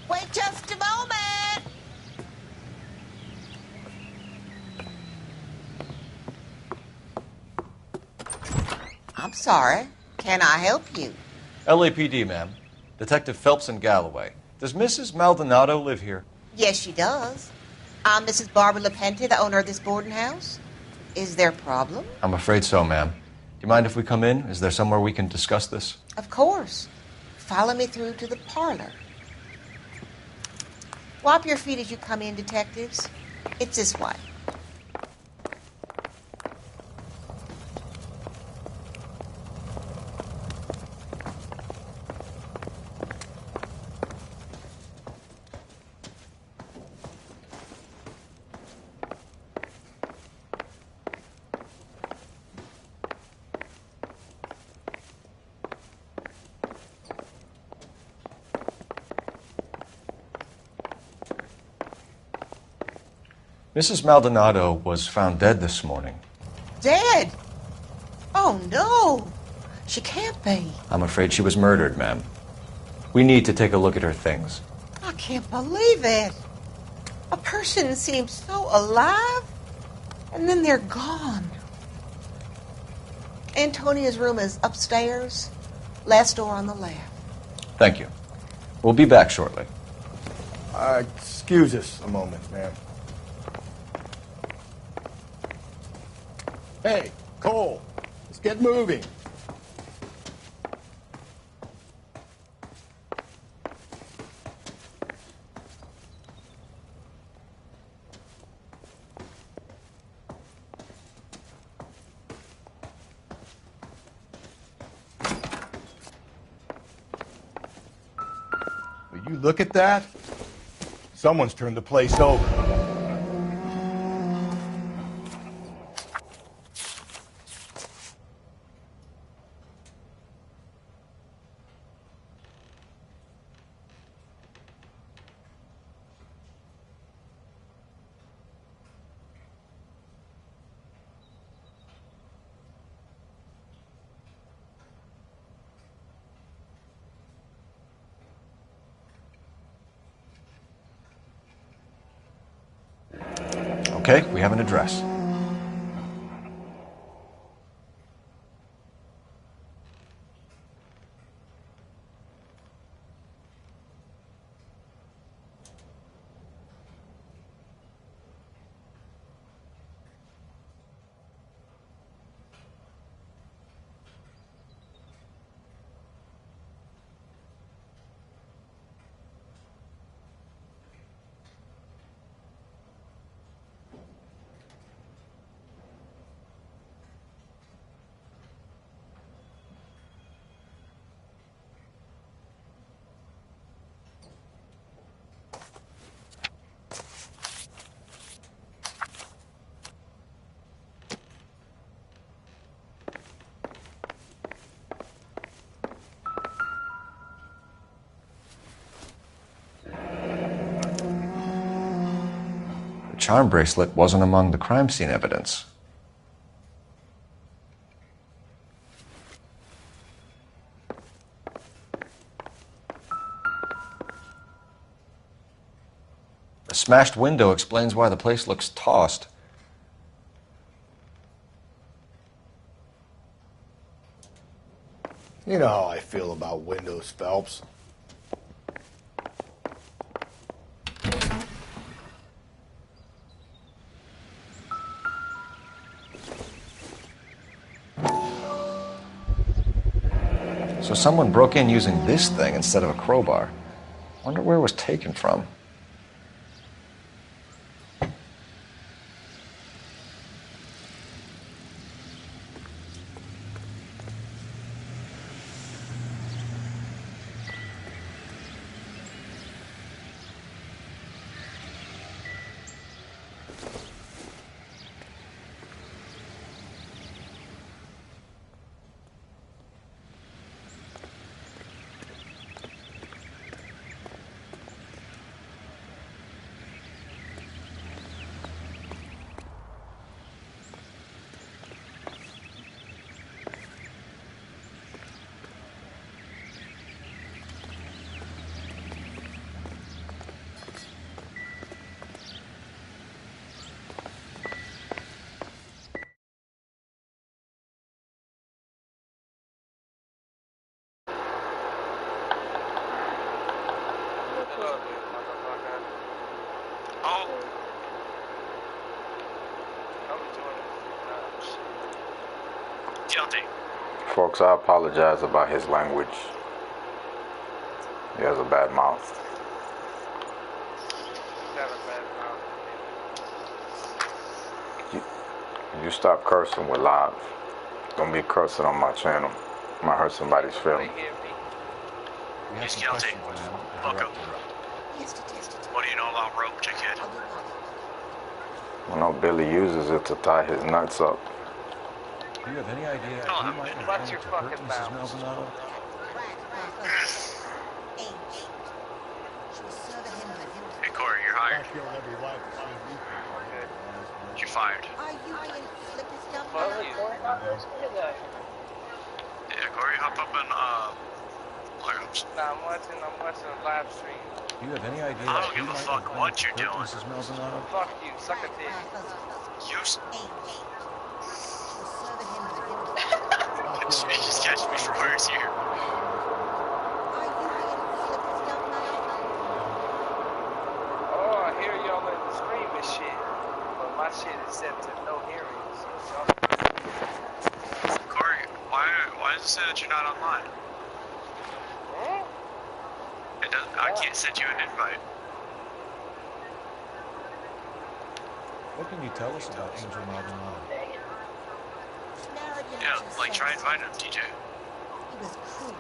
Wait just a moment. I'm sorry. Can I help you? LAPD, ma'am. Detective Phelps and Galloway. Does Mrs. Maldonado live here? Yes, she does. I'm Mrs. Barbara LaPente, the owner of this boarding house. Is there a problem? I'm afraid so, ma'am. Do you mind if we come in? Is there somewhere we can discuss this? Of course. Follow me through to the parlor. Wipe your feet as you come in, detectives. It's this way. Mrs. Maldonado was found dead this morning. Dead? Oh, no. She can't be. I'm afraid she was murdered, ma'am. We need to take a look at her things. I can't believe it. A person seems so alive, and then they're gone. Antonia's room is upstairs, last door on the left. Thank you. We'll be back shortly. Excuse us a moment, ma'am. Hey, Cole, let's get moving. Will you look at that? Someone's turned the place over. Okay, we have an address. charm bracelet wasn't among the crime scene evidence. The smashed window explains why the place looks tossed. You know how I feel about windows, Phelps. So someone broke in using this thing instead of a crowbar. Wonder where it was taken from. Guilty. Folks, I apologize about his language. He has a bad mouth. You stop cursing, we're live. Don't be cursing on my channel. Might hurt somebody's feelings. He's guilty. Look him. What do you know about rope, kid? I know Billy uses it to tie his nuts up. Do you have any idea who might have What's your fucking Mrs. mouth? Maldonado? Hey, Corey, you're hired. You're fired. Yeah, Corey, hop up and, lookups. Nah, I'm watching a live stream. Do you have any idea I don't who give a might fuck have what you're hurt doing. Mrs. Maldonado? Fuck you, suck a dick. Just catch me for words here. Oh, I hear y'all in the stream and shit. But my shit is set to no hearings. Corey, why does it say that you're not online? It doesn't. I can't send you an invite. What can you tell us about Angel Maldonado? Yeah, like try inviting him, TJ. He was cool.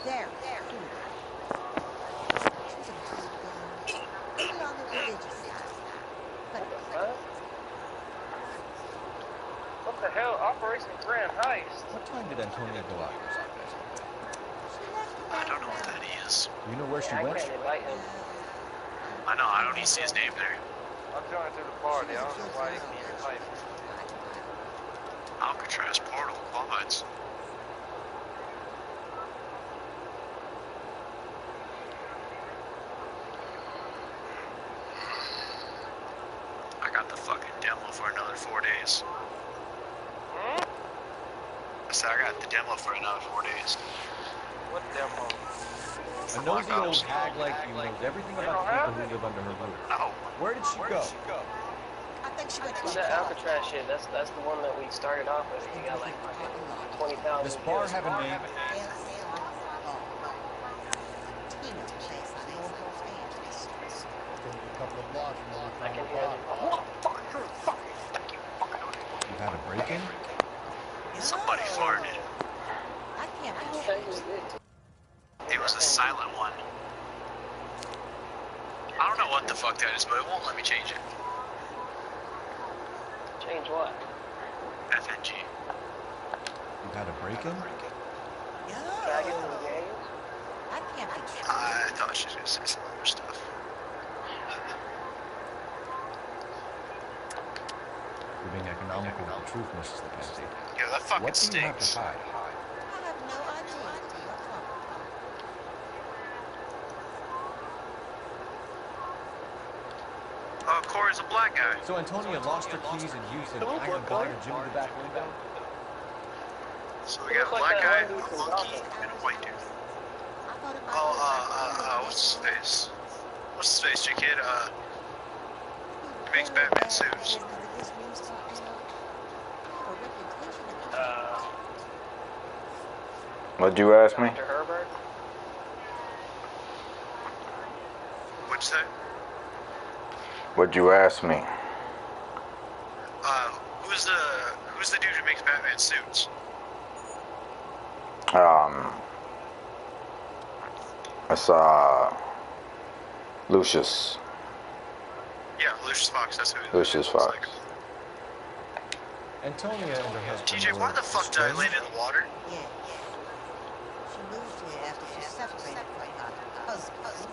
Very cool. She was a good girl. A little on the religious side. What the hell? Operation Grand Heist. What time did Antonia go out? I don't know what that is. You know where she I went? can't invite him. I know. I don't even see his name there. I'm joining through the party. I don't know why you can't invite me. Alcatraz portal quads. I got the fucking demo for another 4 days. I said I got the demo for another 4 days. What demo? A nosy old hag like you knows everything about the people who live under her roof. No. Where did she go? I think she went to That Alcatraz shit, that's the one that we started off with. You got like 20,000 This bar have a name? I can hear them. You had a break-in? Somebody farted. I can't It was a silent one. I don't know what the fuck that is, but it won't let me change it. Change what? FNG. You had a break-in? Dragons and games? I can't be I thought she was gonna say some other stuff. being economical with the truth, Mrs. Legacy. Yeah, that fucking What do you have to stinks. hide? I have no idea what you're talking about. Corey's a black guy. So Antonia lost her keys and used an iron bar to Jimmy the back window? So we got a black guy, a monkey, and a white dude. What's his face? What's his face, kid? He makes Batman suits. What'd you ask me? Dr. Herbert? What'd you say? What'd you ask me? Who's the dude who makes Batman suits? It's Lucius. Yeah, Lucius Fox. That's who. Lucius Fox. Antonia and her husband TJ, why the fuck did I land in the water? Yeah. She moved here after she separated from her husband.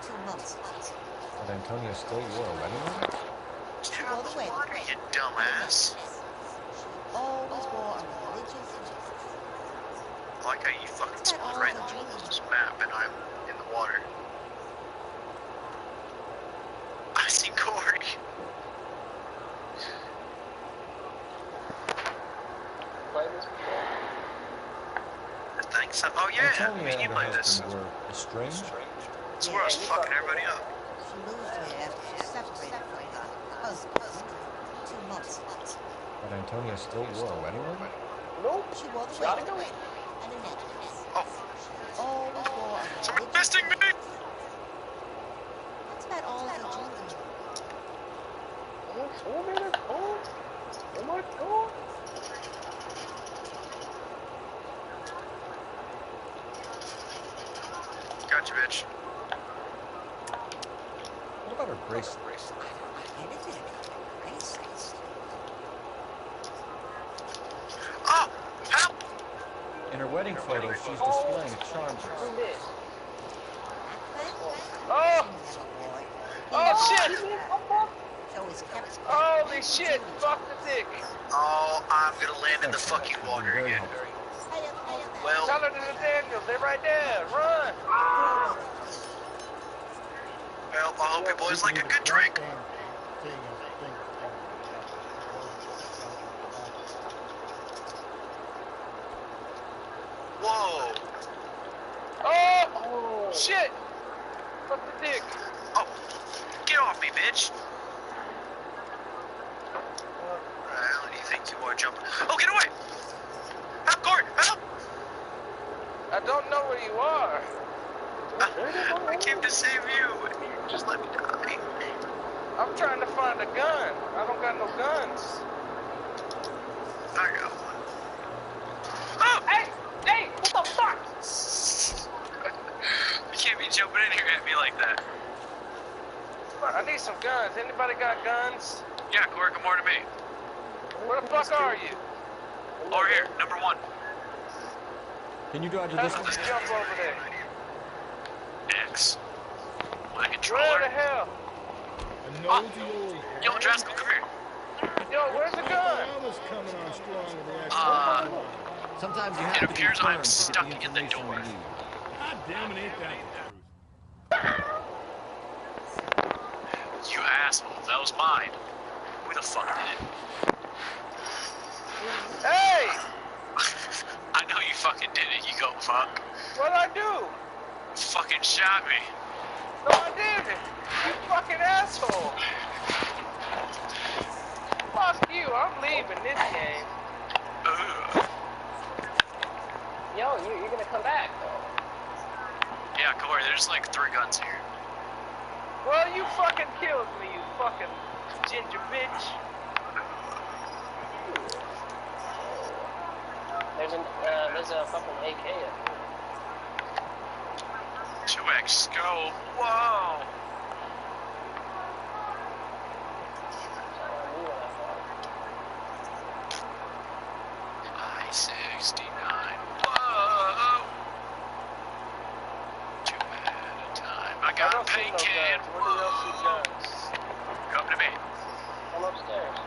2 months. But Antonia still wore a wedding ring? She wore the wedding Water, you dumbass. She always wore a religious I like how you fucking spawned right into this map and I'm in the water. I see Corey. Played this before? I think so. Oh yeah, Antonia me and you and her played this. husband were estranged? That's where I was fucking everybody up. She moved here after she separated from her husband. 2 months. But Antonia still wore a wedding ring? Nope. She wore the Gotta wedding go. ring and a necklace. Oh. She always wore a Someone religious fisting me! That's about all of her jewelry. Oh my god. Gotcha, bitch. What about her bracelet? Oh! Help! In her wedding photo, she's displaying a charm bracelet. Oh! Oh shit! Holy shit! Fuck the dick! Oh, I'm gonna land in the fucking water again. Well, Tell her to the Daniels, they're right there. Run! well, I hope you boys like a good drink. Whoa! Oh! Shit! Fuck the dick! Oh, get off me, bitch! How do you think you are jumping? Oh, get away! Help, Court! Help! I don't know where you are. I came to save you. Just let me die. I'm trying to find a gun. I don't got no guns. I got one. Oh! Hey! Hey! What the fuck? You can't be jumping in here at me like that. I need some guns. Anybody got guns? Yeah, Corey, come over to me. Where the fuck are you? Over here, number 1. Can you drive to Let's this one? just jump over there. X. My controller. Where the hell? Yo, Draskell, come here. Yo, where's the gun? Sometimes you have It to appears confirm I'm to get stuck the in the information door. you need. God damn it, ain't that the truth? You asshole, that was mine. Who the fuck did it? Hey! I know you fucking did it, you go fuck. What'd I do? Fucking shot me. No, I didn't. You fucking asshole. Fuck you, I'm leaving this game. Yo, you're gonna come back, though. Yeah, Corey, there's like 3 guns here. Well, you fucking killed me, you fucking ginger bitch. There's a fucking AK up here. 2X scope. Whoa. I-69. Whoa. 2 at a time. I got a paint can. Where do you see guns? Come to me. Come upstairs.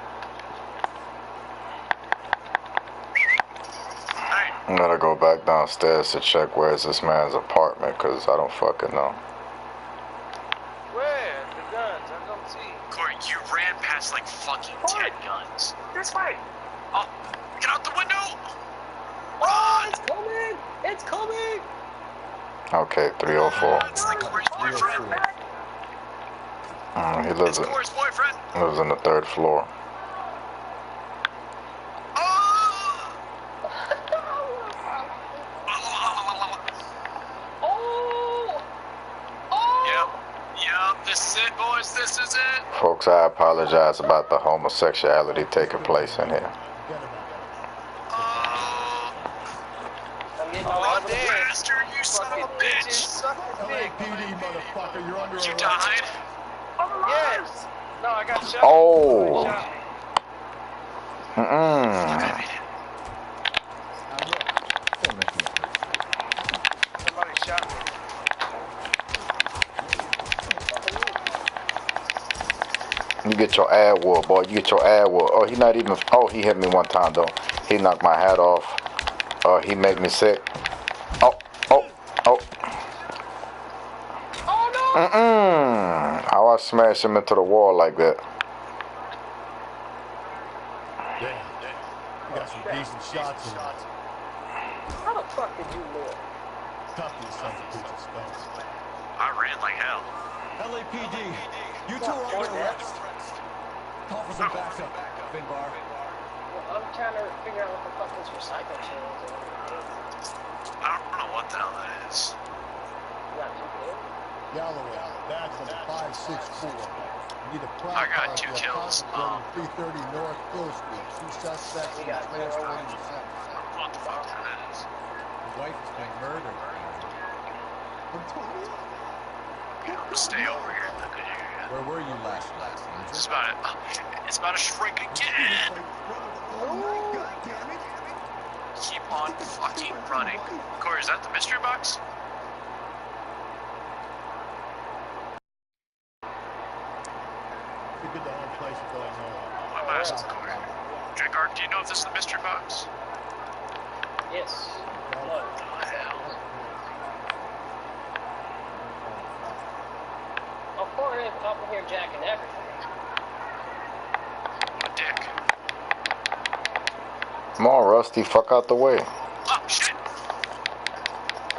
I'm gonna go back downstairs to check where's this man's apartment, because I don't fucking know. Where? The guns? I don't see. Corey, you ran past like fucking 10 guns. This way. Oh, get out the window! Oh, it's coming! It's coming! Okay, 304. It's like Corey's boyfriend. He lives It's Corey's boyfriend. lives on the 3rd floor. Yep, this is it, boys. This is it. Folks, I apologize about the homosexuality taking place in here. Oh, damn. Bastard, you son of a bitch. Suck a dick. PD, motherfucker, you're under You arrest. died. Yes. No, I got shot. Oh. Somebody shot me. You get your ad whooped, boy. You get your ad whooped. Oh, he not even. Oh, he hit me one time though. He knocked my hat off. Oh, he made me sick. Oh. How I smash him into the wall like that? Damn. You got some decent shots in there. How the fuck did you live? Tough these sons of bitches, thanks. I ran like hell. LAPD, you two are under arrest. Call for some backup, Finbar. Well, I'm trying to figure out what the fuck this recycle chain is. I don't know what the hell that is. Galloway, badge number 564. You need a I got 2 kills. 330 North Hill Street. 2 suspects in transporting the center. What the fuck that is? His wife has been murdered. Stay over here. Where were you last night? It's about to shrink again. Keep on fucking running. Corey, is that the mystery box? Figured the whole place is going on. I'm asking Corey. Drakkar, do you know if this is the mystery box? Yes. What the hell? Oh, Corey is up in here jacking everything. What a dick. Come on, Rusty. Fuck out the way. Oh, shit.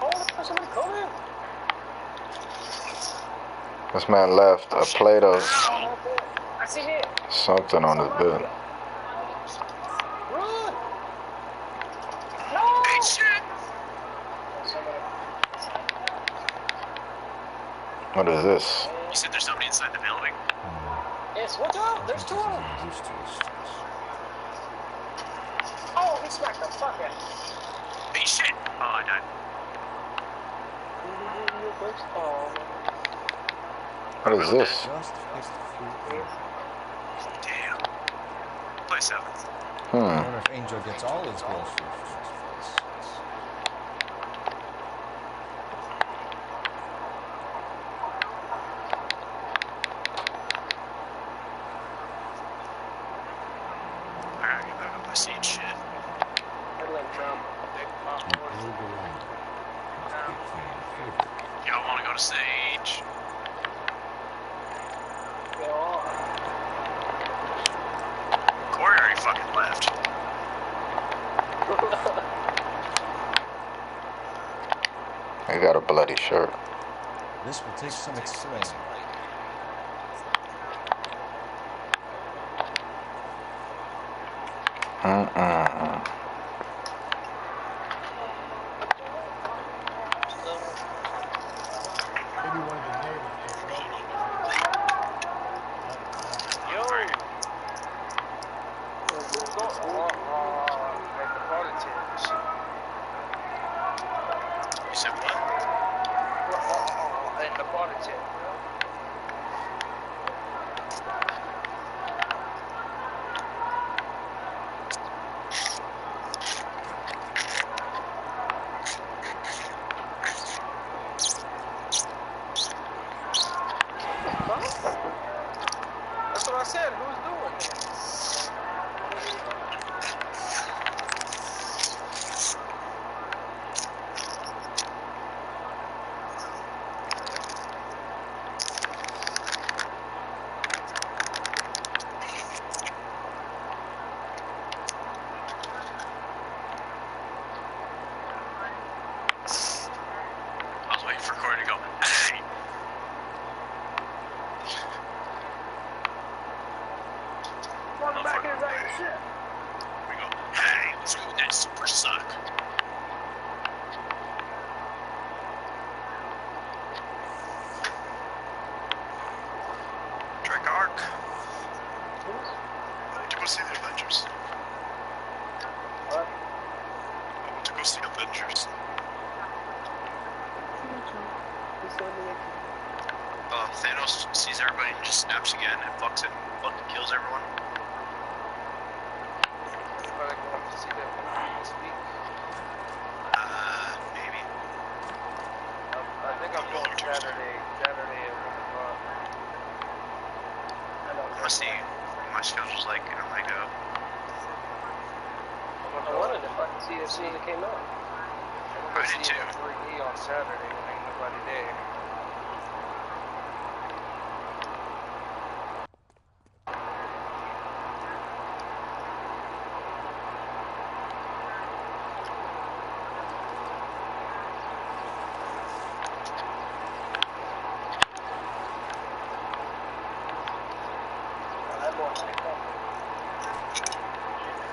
Oh, there's somebody coming. This man left a plate of I see him. something on his bed. Run! No! Hey, shit! What is this? You said there's somebody inside the building? Yes, watch out! There's 2 of them! Oh, he smacked the fuck out of me. Hey, shit! Oh, I died. What is this? Damn. Play 7. I wonder if Angel gets all his groceries from this place. I gotta get back on my seat, shit. Y'all wanna go to Sage? Corey already fucking left. He got a bloody shirt. This will take some explaining. You said what? In the party tent. That's what I said. Who's doing it? back here writing shit. We go, hey, let's go with that super suck. Trek Arc. I need to go see the Avengers. What? I want to go see Avengers. Thanos sees everybody and just snaps again and fucks it and fucking kills everyone. Everybody going to see that movie this week? Maybe. I think I'm going Saturday at 1 o'clock. I'm gonna see what my schedule's like and I might go. I wanted to fucking see it as soon as it came out. I'm gonna see it in 3D on Saturday when ain't nobody there.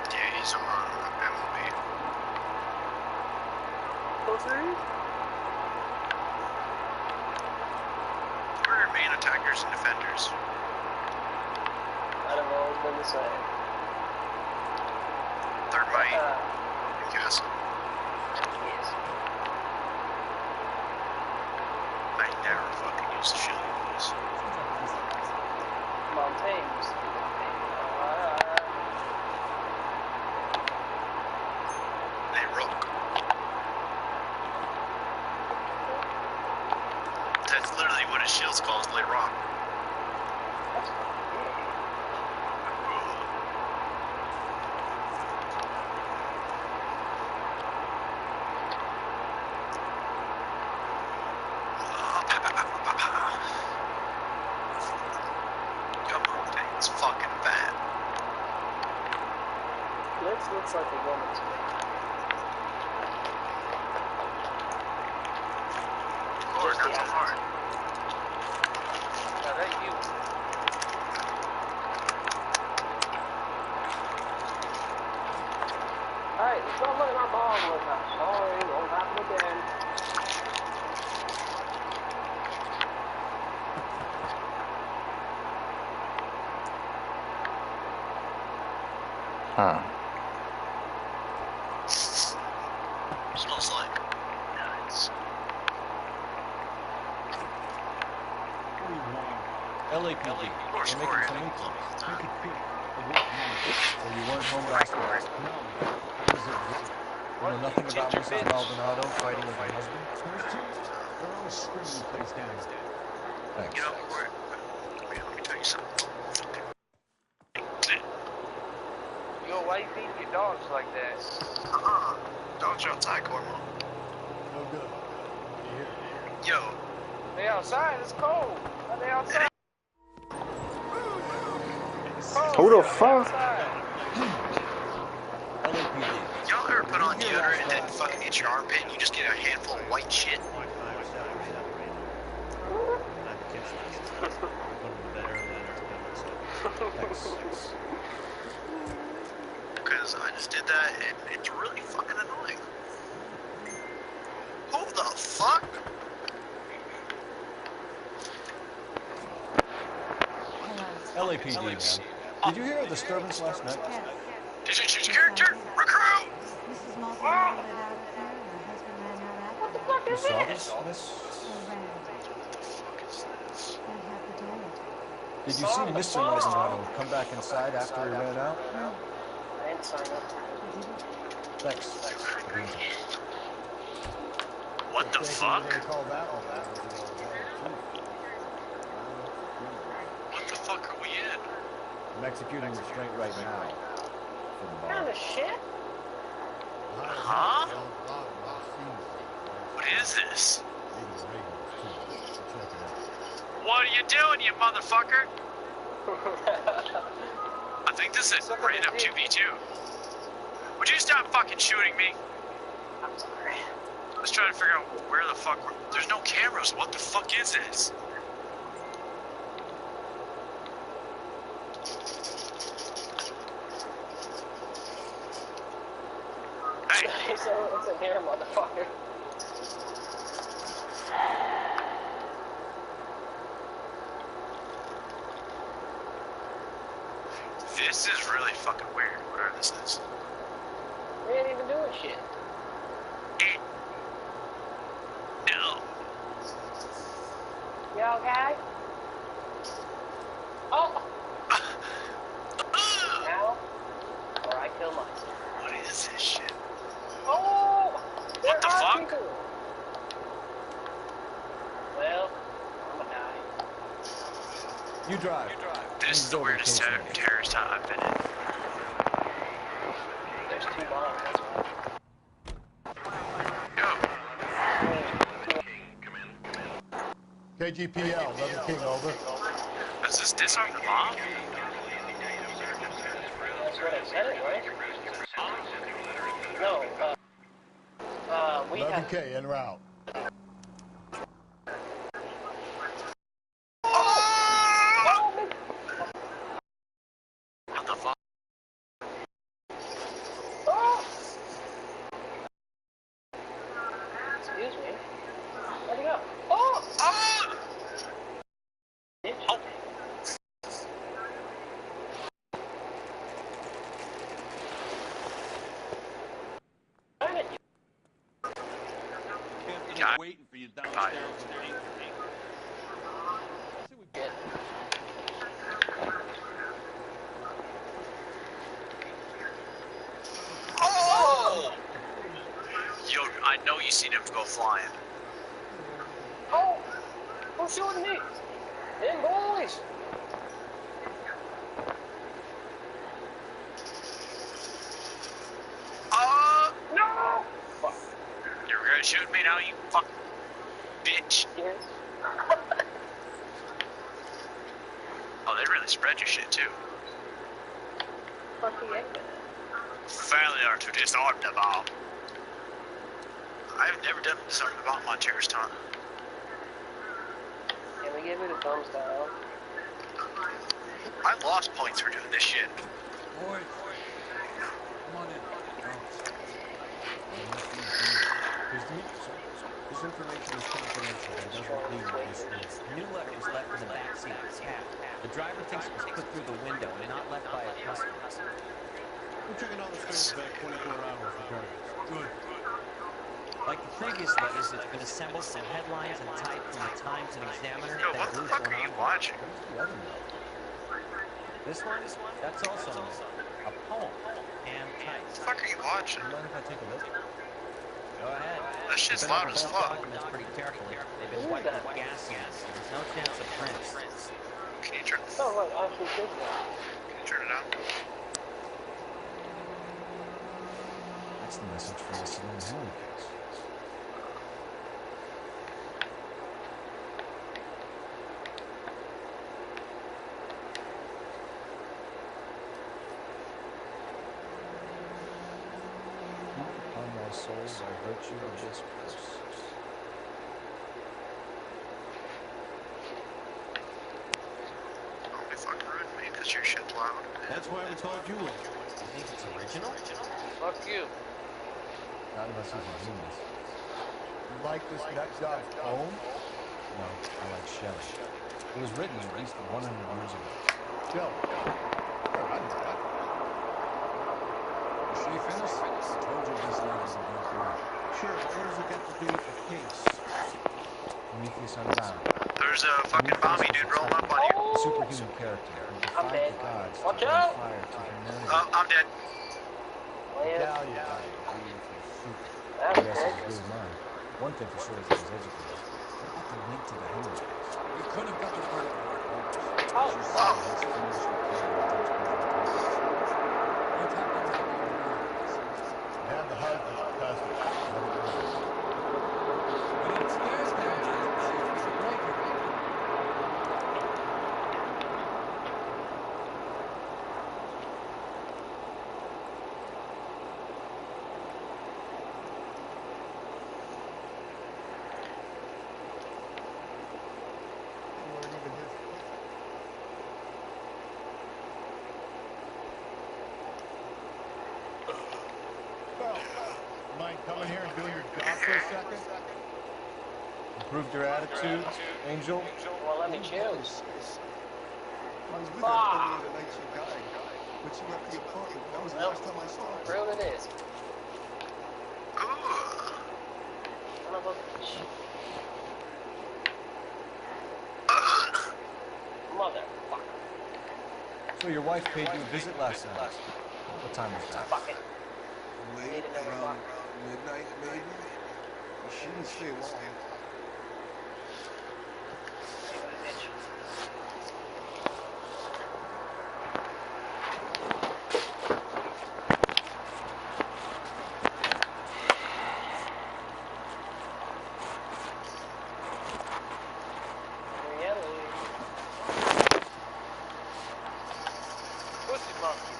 Yeah, he's on MLB. Who are your main attackers and defenders? I don't know, it's been the same. Third Might, Newcastle. Yes. I never fucking use the shield moves. Montaigne used to do that. They rook. That's literally what his shield's called, Lay Rock. Come on, dang, it's fucking bad. Blitz looks like a woman to me. Lord, not so hard. Now that you. Alright, let's not let our ball look up. Sorry, won't happen again. Huh. Smells like nuts. LAPD. Or We're making score some it. inquiries. So you weren't home last night? No. You know nothing about Mrs. Maldonado fighting with my husband? They're all screaming the place down. Thanks. You know, wait, let me tell you something. Yo, why you feeding your dogs like that? Dogs are outside, Cormo. No good. Yo. They outside, it's cold. Why they outside? Who the fuck? Y'all ever put on deodorant and then fucking hit your armpit and you just get a handful of white shit? Because I just did that and it's really fucking annoying. Who the fuck? LAPD, man. Did you hear a disturbance last night? Did you choose character? Recruit! What the fuck You is saw this? this, miss? Did you see Mr. Maldonado come back inside after he ran out? No. I didn't sign up. Thanks. What the fuck? What the fuck are we in? I'm executing restraint right now. What kind of shit? Huh? What is this? What are you doing, you motherfucker? I think this is random 2v2. Would you stop fucking shooting me? I'm sorry. I was trying to figure out where the fuck there's no cameras. What the fuck is this? It's in here, motherfucker. This is really fucking weird, whatever this is. We ain't even doing shit. No. You okay? Oh! Now, or I kill myself. What is this shit? Oh! What the fuck? People. Well, I'm gonna die. You drive. This is the weirdest terrorist hunt I've been in. There's 2 bombs, that's why. KGPL, 11 King, over. Does this disarm the bomb? That's what I said it, right? No, we have... 11K, en route. What the fuck? Oh! Excuse me. Where'd he go? Oh! Oh! Bitch. Oh. Darn it. God. Waiting for you downstairs. Get. Oh! Yo, I know you seen him go flying. Oh! Who's shooting me? Them boys! No! Fuck. You're gonna shoot me now, you fucking bitch. Yes. Oh, they really spread your shit too. Fuck the egg. Failure to disarm the bomb. I've never done disarm the bomb on terrorist hunt. Can we give it a thumbs down? I lost points for doing this shit. Boy, come on in. This information is confidential and doesn't leave this room. A new letter was left in the backseat of his cab. The driver thinks it was put through the window and not left by a customer. We're checking all the screens back 24 hours for targets. Good. Like the previous letters, it's been assembled from headlines and typed from the Times and Examiner. Yo, what the fuck are you watching? This one? That's also a poem. And typed. What the fuck are you watching? You mind if I take a look? Go ahead. That shit's I've been loud over as both fuck. documents pretty carefully. They've been wiped with gas cans. There's no chance of prints. Can you turn? Oh, right, actually good now. Can you turn it on? That's the message from the Salem Helen case. Upon my soul, by virtue of this place. Don't be fucking rude to me because your shit's loud. That's why we called you in. You think it's original? Fuck you. Not unless he's a genius. You like this nut job poem? No, I like Shelley. It was written at least 100 years ago. Shelley. Sure, I know that. Is she finished? I told you this letters about you. Sure, but what does it got to do with the case? Prometheus Unbound. There's a fucking bombie dude rolling up on you. A superhuman character who I'm defied dead. the gods to Watch bring out! fire to humanity. Oh, I'm dead. Medallion died. That's Yes, good. it's good mine. One thing for sure is that he's educated. What about the link to the Helen case? We could have got the verdict of our hopes. Oh, She wow. said his fingers were covered in touch presentations. What happened to the Americans? I have the husband in custody. But upstairs now, seems to be breaking. come in here and do your job for a second? Improved your attitude, Angel? Well, let me choose. I was with her earlier the night she died, but she left the apartment. That was the last time I saw her. Rude it is. Son of a bitch. Motherfucker. So your wife paid you a visit last night. What time was that? Fuck it. Late, around midnight, maybe? She didn't stay long. Pussy monkey.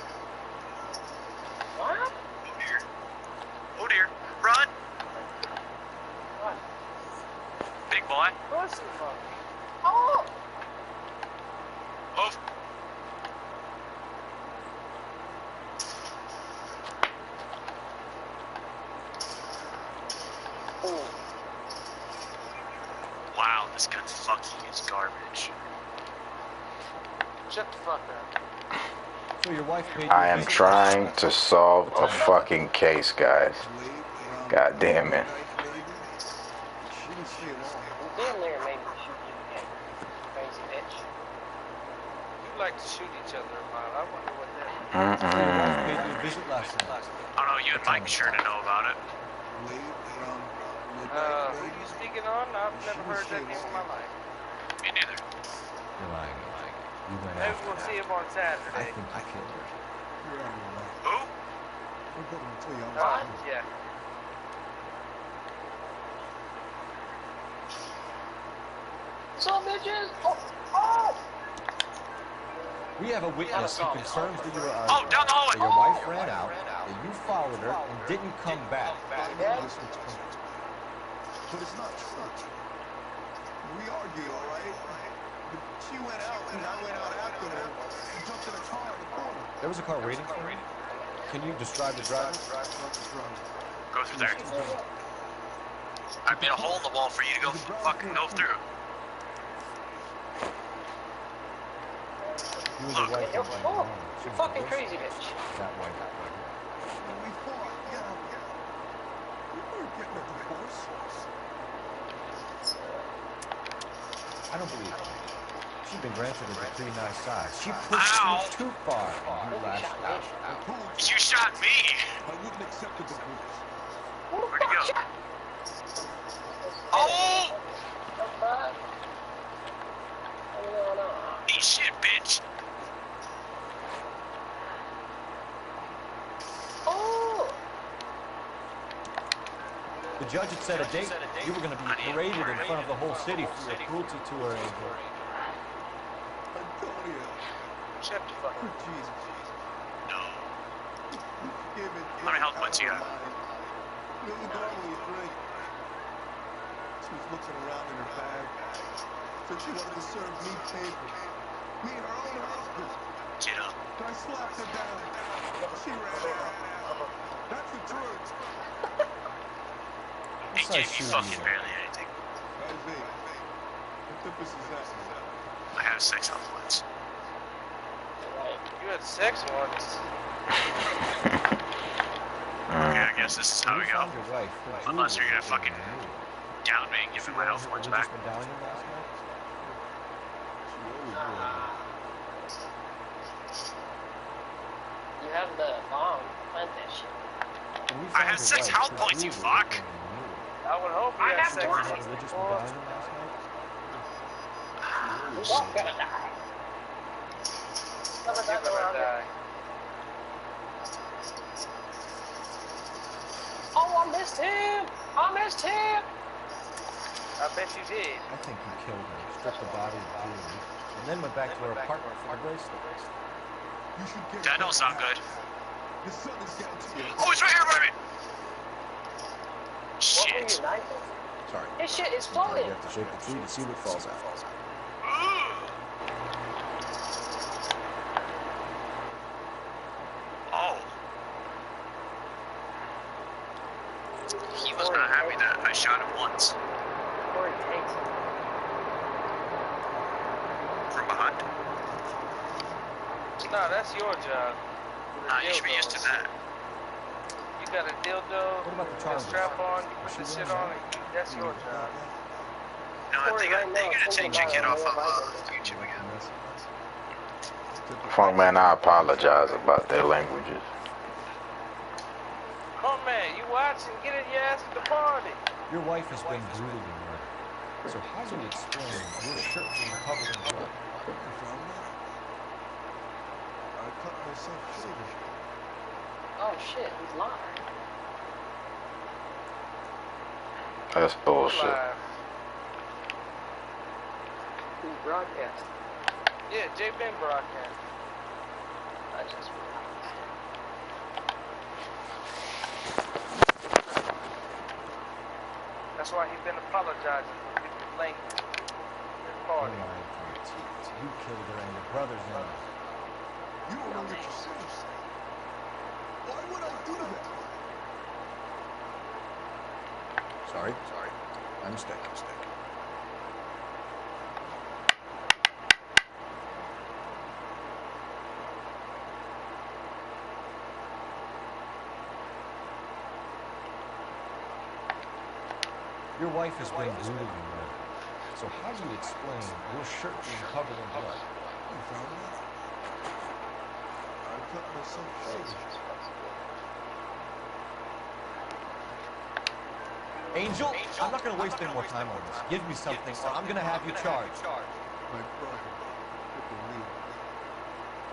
What? Oh dear. Run! What? Big boy. Pussy monkey. Oh! Move. Wow, this gun fucking is garbage. Shut the fuck up. So your wife paid you I a am visit trying to solve a fucking case, guys. God damn it. She didn't stay long. You damn near made me shoot you again. Crazy bitch. You like to shoot each other about. I wonder what that is. So your wife paid you a visit last night. I don't know, you and Mike sure to know about it. Late, around midnight, Who maybe? you speaking on? I've never heard that name in my life. Me neither. You're lying. You went Maybe after we'll her. see him on I Saturday. think I killed her. You're out of your mind. Who? Don't let me tell you I'm Huh? sorry. Yeah. What's up, bitches? Oh! We have a witness who confirms that you were Oh, down the hallway! that your wife ran out, that you followed her and didn't come back. I know this looks perfect, but it's not true. We argued, all right? But she went out, and I went out after her and jumped in a car in the corner. There was a car waiting for you. Can you describe the driver? Go through there. I made a hole in the wall for you to go fucking go through. You and Look. your wife You're, were oh, alone. you're fucking crazy, bitch. That way. We fought, yeah. We weren't getting a divorce. I don't believe it. She'd been granted a decree nice size. She pushed you too far and you lashed out. You shot me! I wouldn't accept a divorce. Where'd he go? Oh! Eat shit, bitch! Oh! The judge had set a date. You were going to be paraded in front of the whole city for your cruelty to her, Angel. Antonio. Shut the fuck For up. Jesus. No. Give it. How many health points you got? You only normally drink. She was looking around in her bag. Said she wanted to serve me papers. Me and her own husband. Get up. I slapped her down. She ran out. That's the truth. He gave you fucking barely anything. Isaiah, what difference is that? I have 6 health points. You had 6 once. Okay, I guess this is how we go. Your wife. Unless you're gonna fucking down me and give me my health points back. Medallion last night? You have the bomb. Plant that shit. I have 6 health points, you fuck! I would hope you I had have 6 20. once. Religious medallion last night? Who's all gonna die? Never You're got gonna around it. die. Oh, I missed him! I missed him! I bet you did. I think he killed her, stripped the body of jewelry, and then went back to her apartment for the bracelet. You should get That don't sound good. The sun is down to you. Oh, it's right here, baby! What were Shit. you knifing? Sorry. This shit is You floating. have to shake the tree to see what falls out. Oh. shot him once. Or it takes it. From behind. No, that's your job. Nah, you should be used to that. You got a dildo, What about the a charges? strap on, you put the shit on, and that's your job. No, they're gonna take your kid off of YouTube again. Funk man, I apologize about their languages. Oh man, you watching? Get in your ass at the party. Your wife has been brutally murdered. So how do you explain your shirt being covered in blood? I cut myself shaving. Oh shit, he's lying. That's bullshit. Who's broadcasting? Yeah, Jay Ben broadcast. I just realized. That's why he's been apologizing for people's language. His party. You killed her and your brother's in it. You don't know what you're saying. Why would I do that? Sorry. My mistake. Your wife has been brutally murdered. So how do you explain your shirt being covered in blood? You found me? I cut myself shaving. Angel, I'm not going to waste any more time on this. Give me something or I'm going to have you charged. My brother took the lead.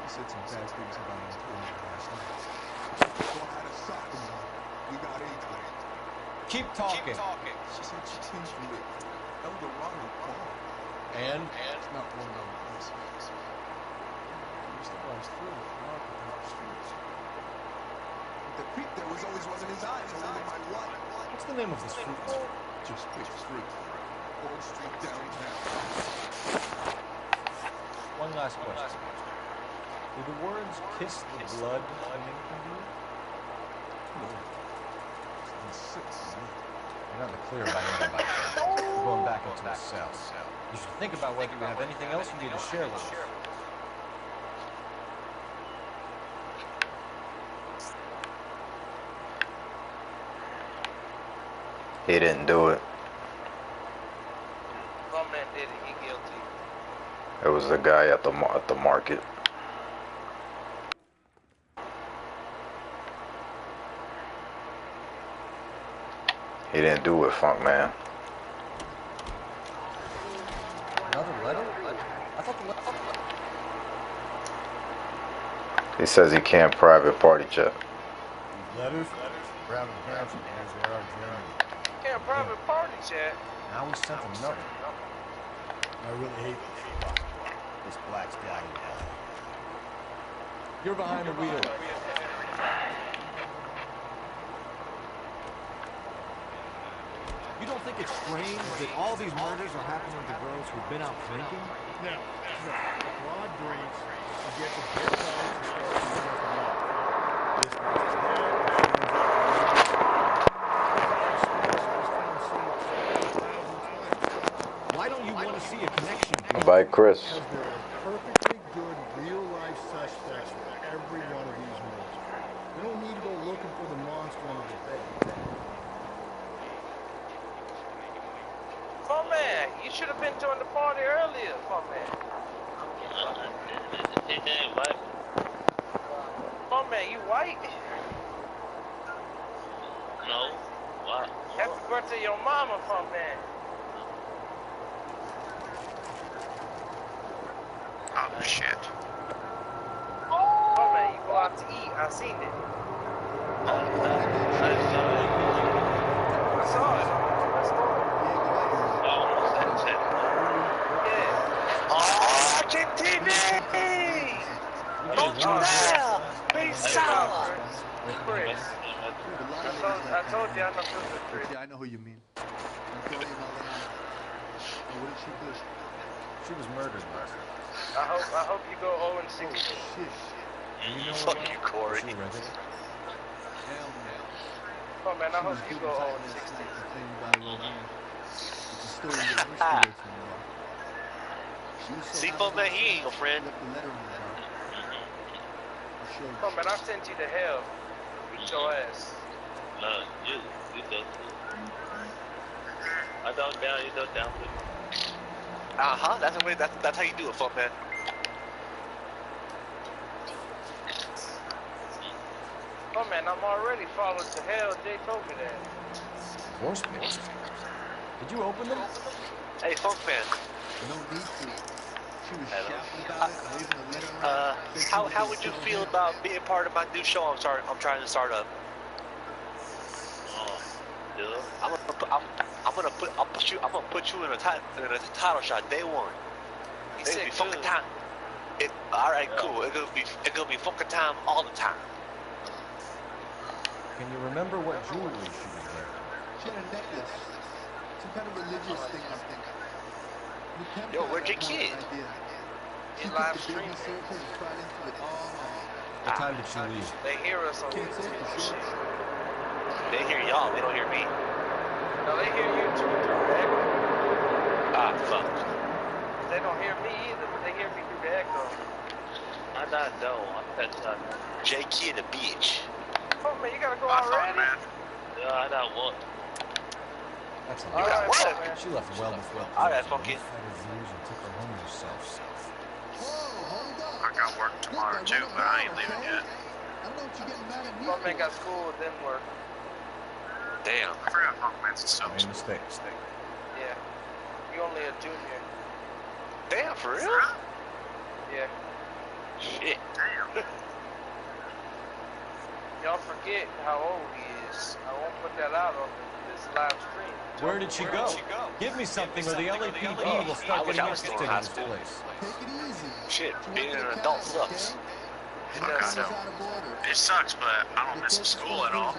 He said some bad things about his brother last night. So I had to stop him. We got into it. Keep talking. She said she changed me with Elder Ronald Paul. And? It's not one of them places. I used to rise through it, walk down the streets. But the creep there was always one in his eyes, only my wife. What's the name of this fruit? Just Big Fruit. Old Street downtown. One last question. Do the words kiss the blood mean anything to you? No. It's 6. You're not in the clear by anybody. You're going back into the cell. You should think about whether you have anything else you need to share with us. He didn't do it. Some man did it. He guilty. It was the guy at the market. He didn't do it, Funk man. Another letter? I thought the letter... He says he can't private party chat. Letters? Brown and Hanson, here's where our journey. Can't private party chat. Now we sent another. I really hate this spot. This black's got it. You're behind the wheel. You don't think it's strange that all these murders are happening to girls who've been out drinking? No. The broad drinks, you get the big dogs and start to up. This one's Why don't you want to see a connection? By Chris. Because there are perfectly good real-life suspects for every one of these murders. We don't need to go looking for the monster under the bed. Oh man, you should have been joining the party earlier. Oh man. Oh man, you white? No. Why? Happy birthday, your mama, oh man. Oh shit. Oh man, you go out to eat. I seen it. I saw it. Oh, Argentina! Don't you dare! Be sour! Chris. I told you I know Sister Chris. Yeah, I know who you mean. I'm telling you about that. What did she do? She was murdered. I hope you go 0-6. Oh, shit. Fuck you, Corey. Hell no. Oh man, I hope you go 0-16. See, fuck man, he ain't your friend. Oh man, I sent you to hell. Beat your ass. No, you don't. I don't down, you don't down with me. That's the way. That's how you do it, fuck man. Oh man, I'm already followed to hell. Jay told me that. Horse papers. Did you open them? Hey, fuck man. No need to. She was Hello. shouting about it, waving a letter around. How would you feel about being part of my new show? I'm trying to start up. Oh, dude, I'm gonna put you in a title shot day one. He said fucking time. All right, cool. It's gonna be fucking time all the time. Can you remember what jewelry she was wearing? She had a necklace. Some kind of religious thing, I think. Yo, where'd your kid? He live streaming. What time did she leave? They hear us on YouTube. They hear y'all. They don't hear me. No, they hear you through the echo. Ah, fuck. They don't hear me either, but they hear me through the echo. I'm not no. I'm that J Kid a bitch. Oh man, you gotta go already? Yeah, I got one. That's a All right, lot. She left well before. All right, fuck it. And took her home herself. I got work tomorrow too, but I ain't leaving yet. My man got school, it didn't work. Damn. I forgot Funkman's a sub. Made a mistake. Yeah. You only a junior. Damn, for real? Yeah. Shit. Damn. Y'all forget how old he is. I won't put that out on this live stream. Where did she go? Give me something, or the LAPD will start getting interested in this place. Shit, being an adult sucks. It does. It sucks, but I don't miss school at all.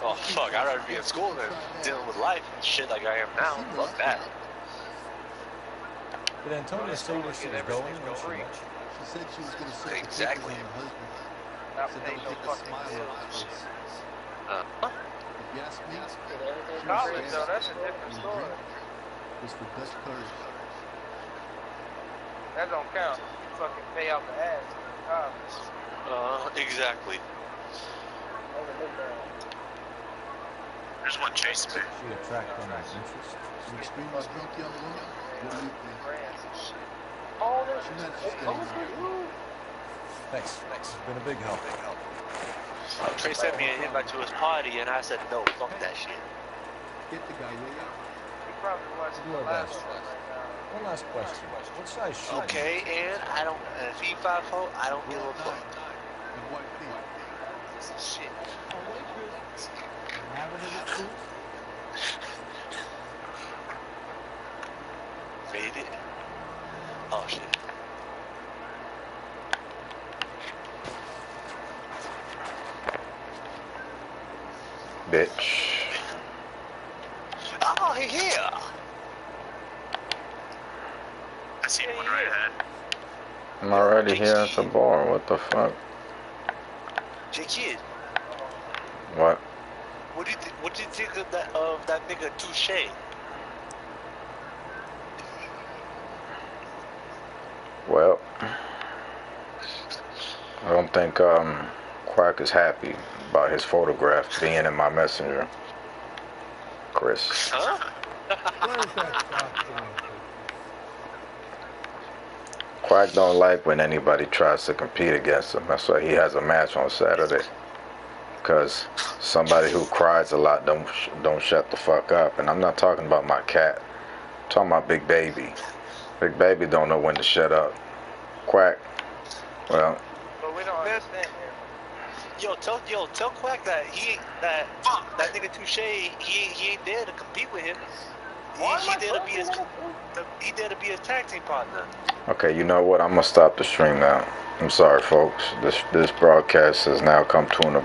Oh fuck, I'd rather be in school than dealing with life and shit like I am now. Fuck that. Did Antonia say where she was going when she left? She said she was going to say Exactly. Not paying no fucking bills. If you ask me, College though, that's a different story. was for best courage. That don't count. You fucking pay out the ass in college. Exactly. There's one chasing me. She attracted my interest. An extremely drunk young woman. What do you think? All this She's not just getting married. Thanks. It's been a big help. Trey sent me an invite to his party, and I said, no, fuck that shit. Get the guy, will you? You probably watching Do the our last best. one right now. One last question. What size shoe? Okay, and I don't, if he 5'4", I don't give a fuck. And white feet. Shit. Made it. Oh shit. Bitch. Oh, he here. I see one right ahead. I'm already here at the bar. What the fuck? J-Kid, What? what do you think of that nigga Touche? Well, I don't think Quack is happy about his photograph being in my messenger. Chris. Huh? Quack don't like when anybody tries to compete against him. That's why he has a match on Saturday. Because somebody who cries a lot don't shut the fuck up. And I'm not talking about my cat. I'm talking about Big Baby. Big Baby don't know when to shut up. Quack, well, But we don't understand him. Tell Quack that that nigga Touche, he ain't there to compete with him. He there to be his tag team partner. okay, you know what? I'm gonna stop the stream now. I'm sorry, folks. This broadcast has now come to an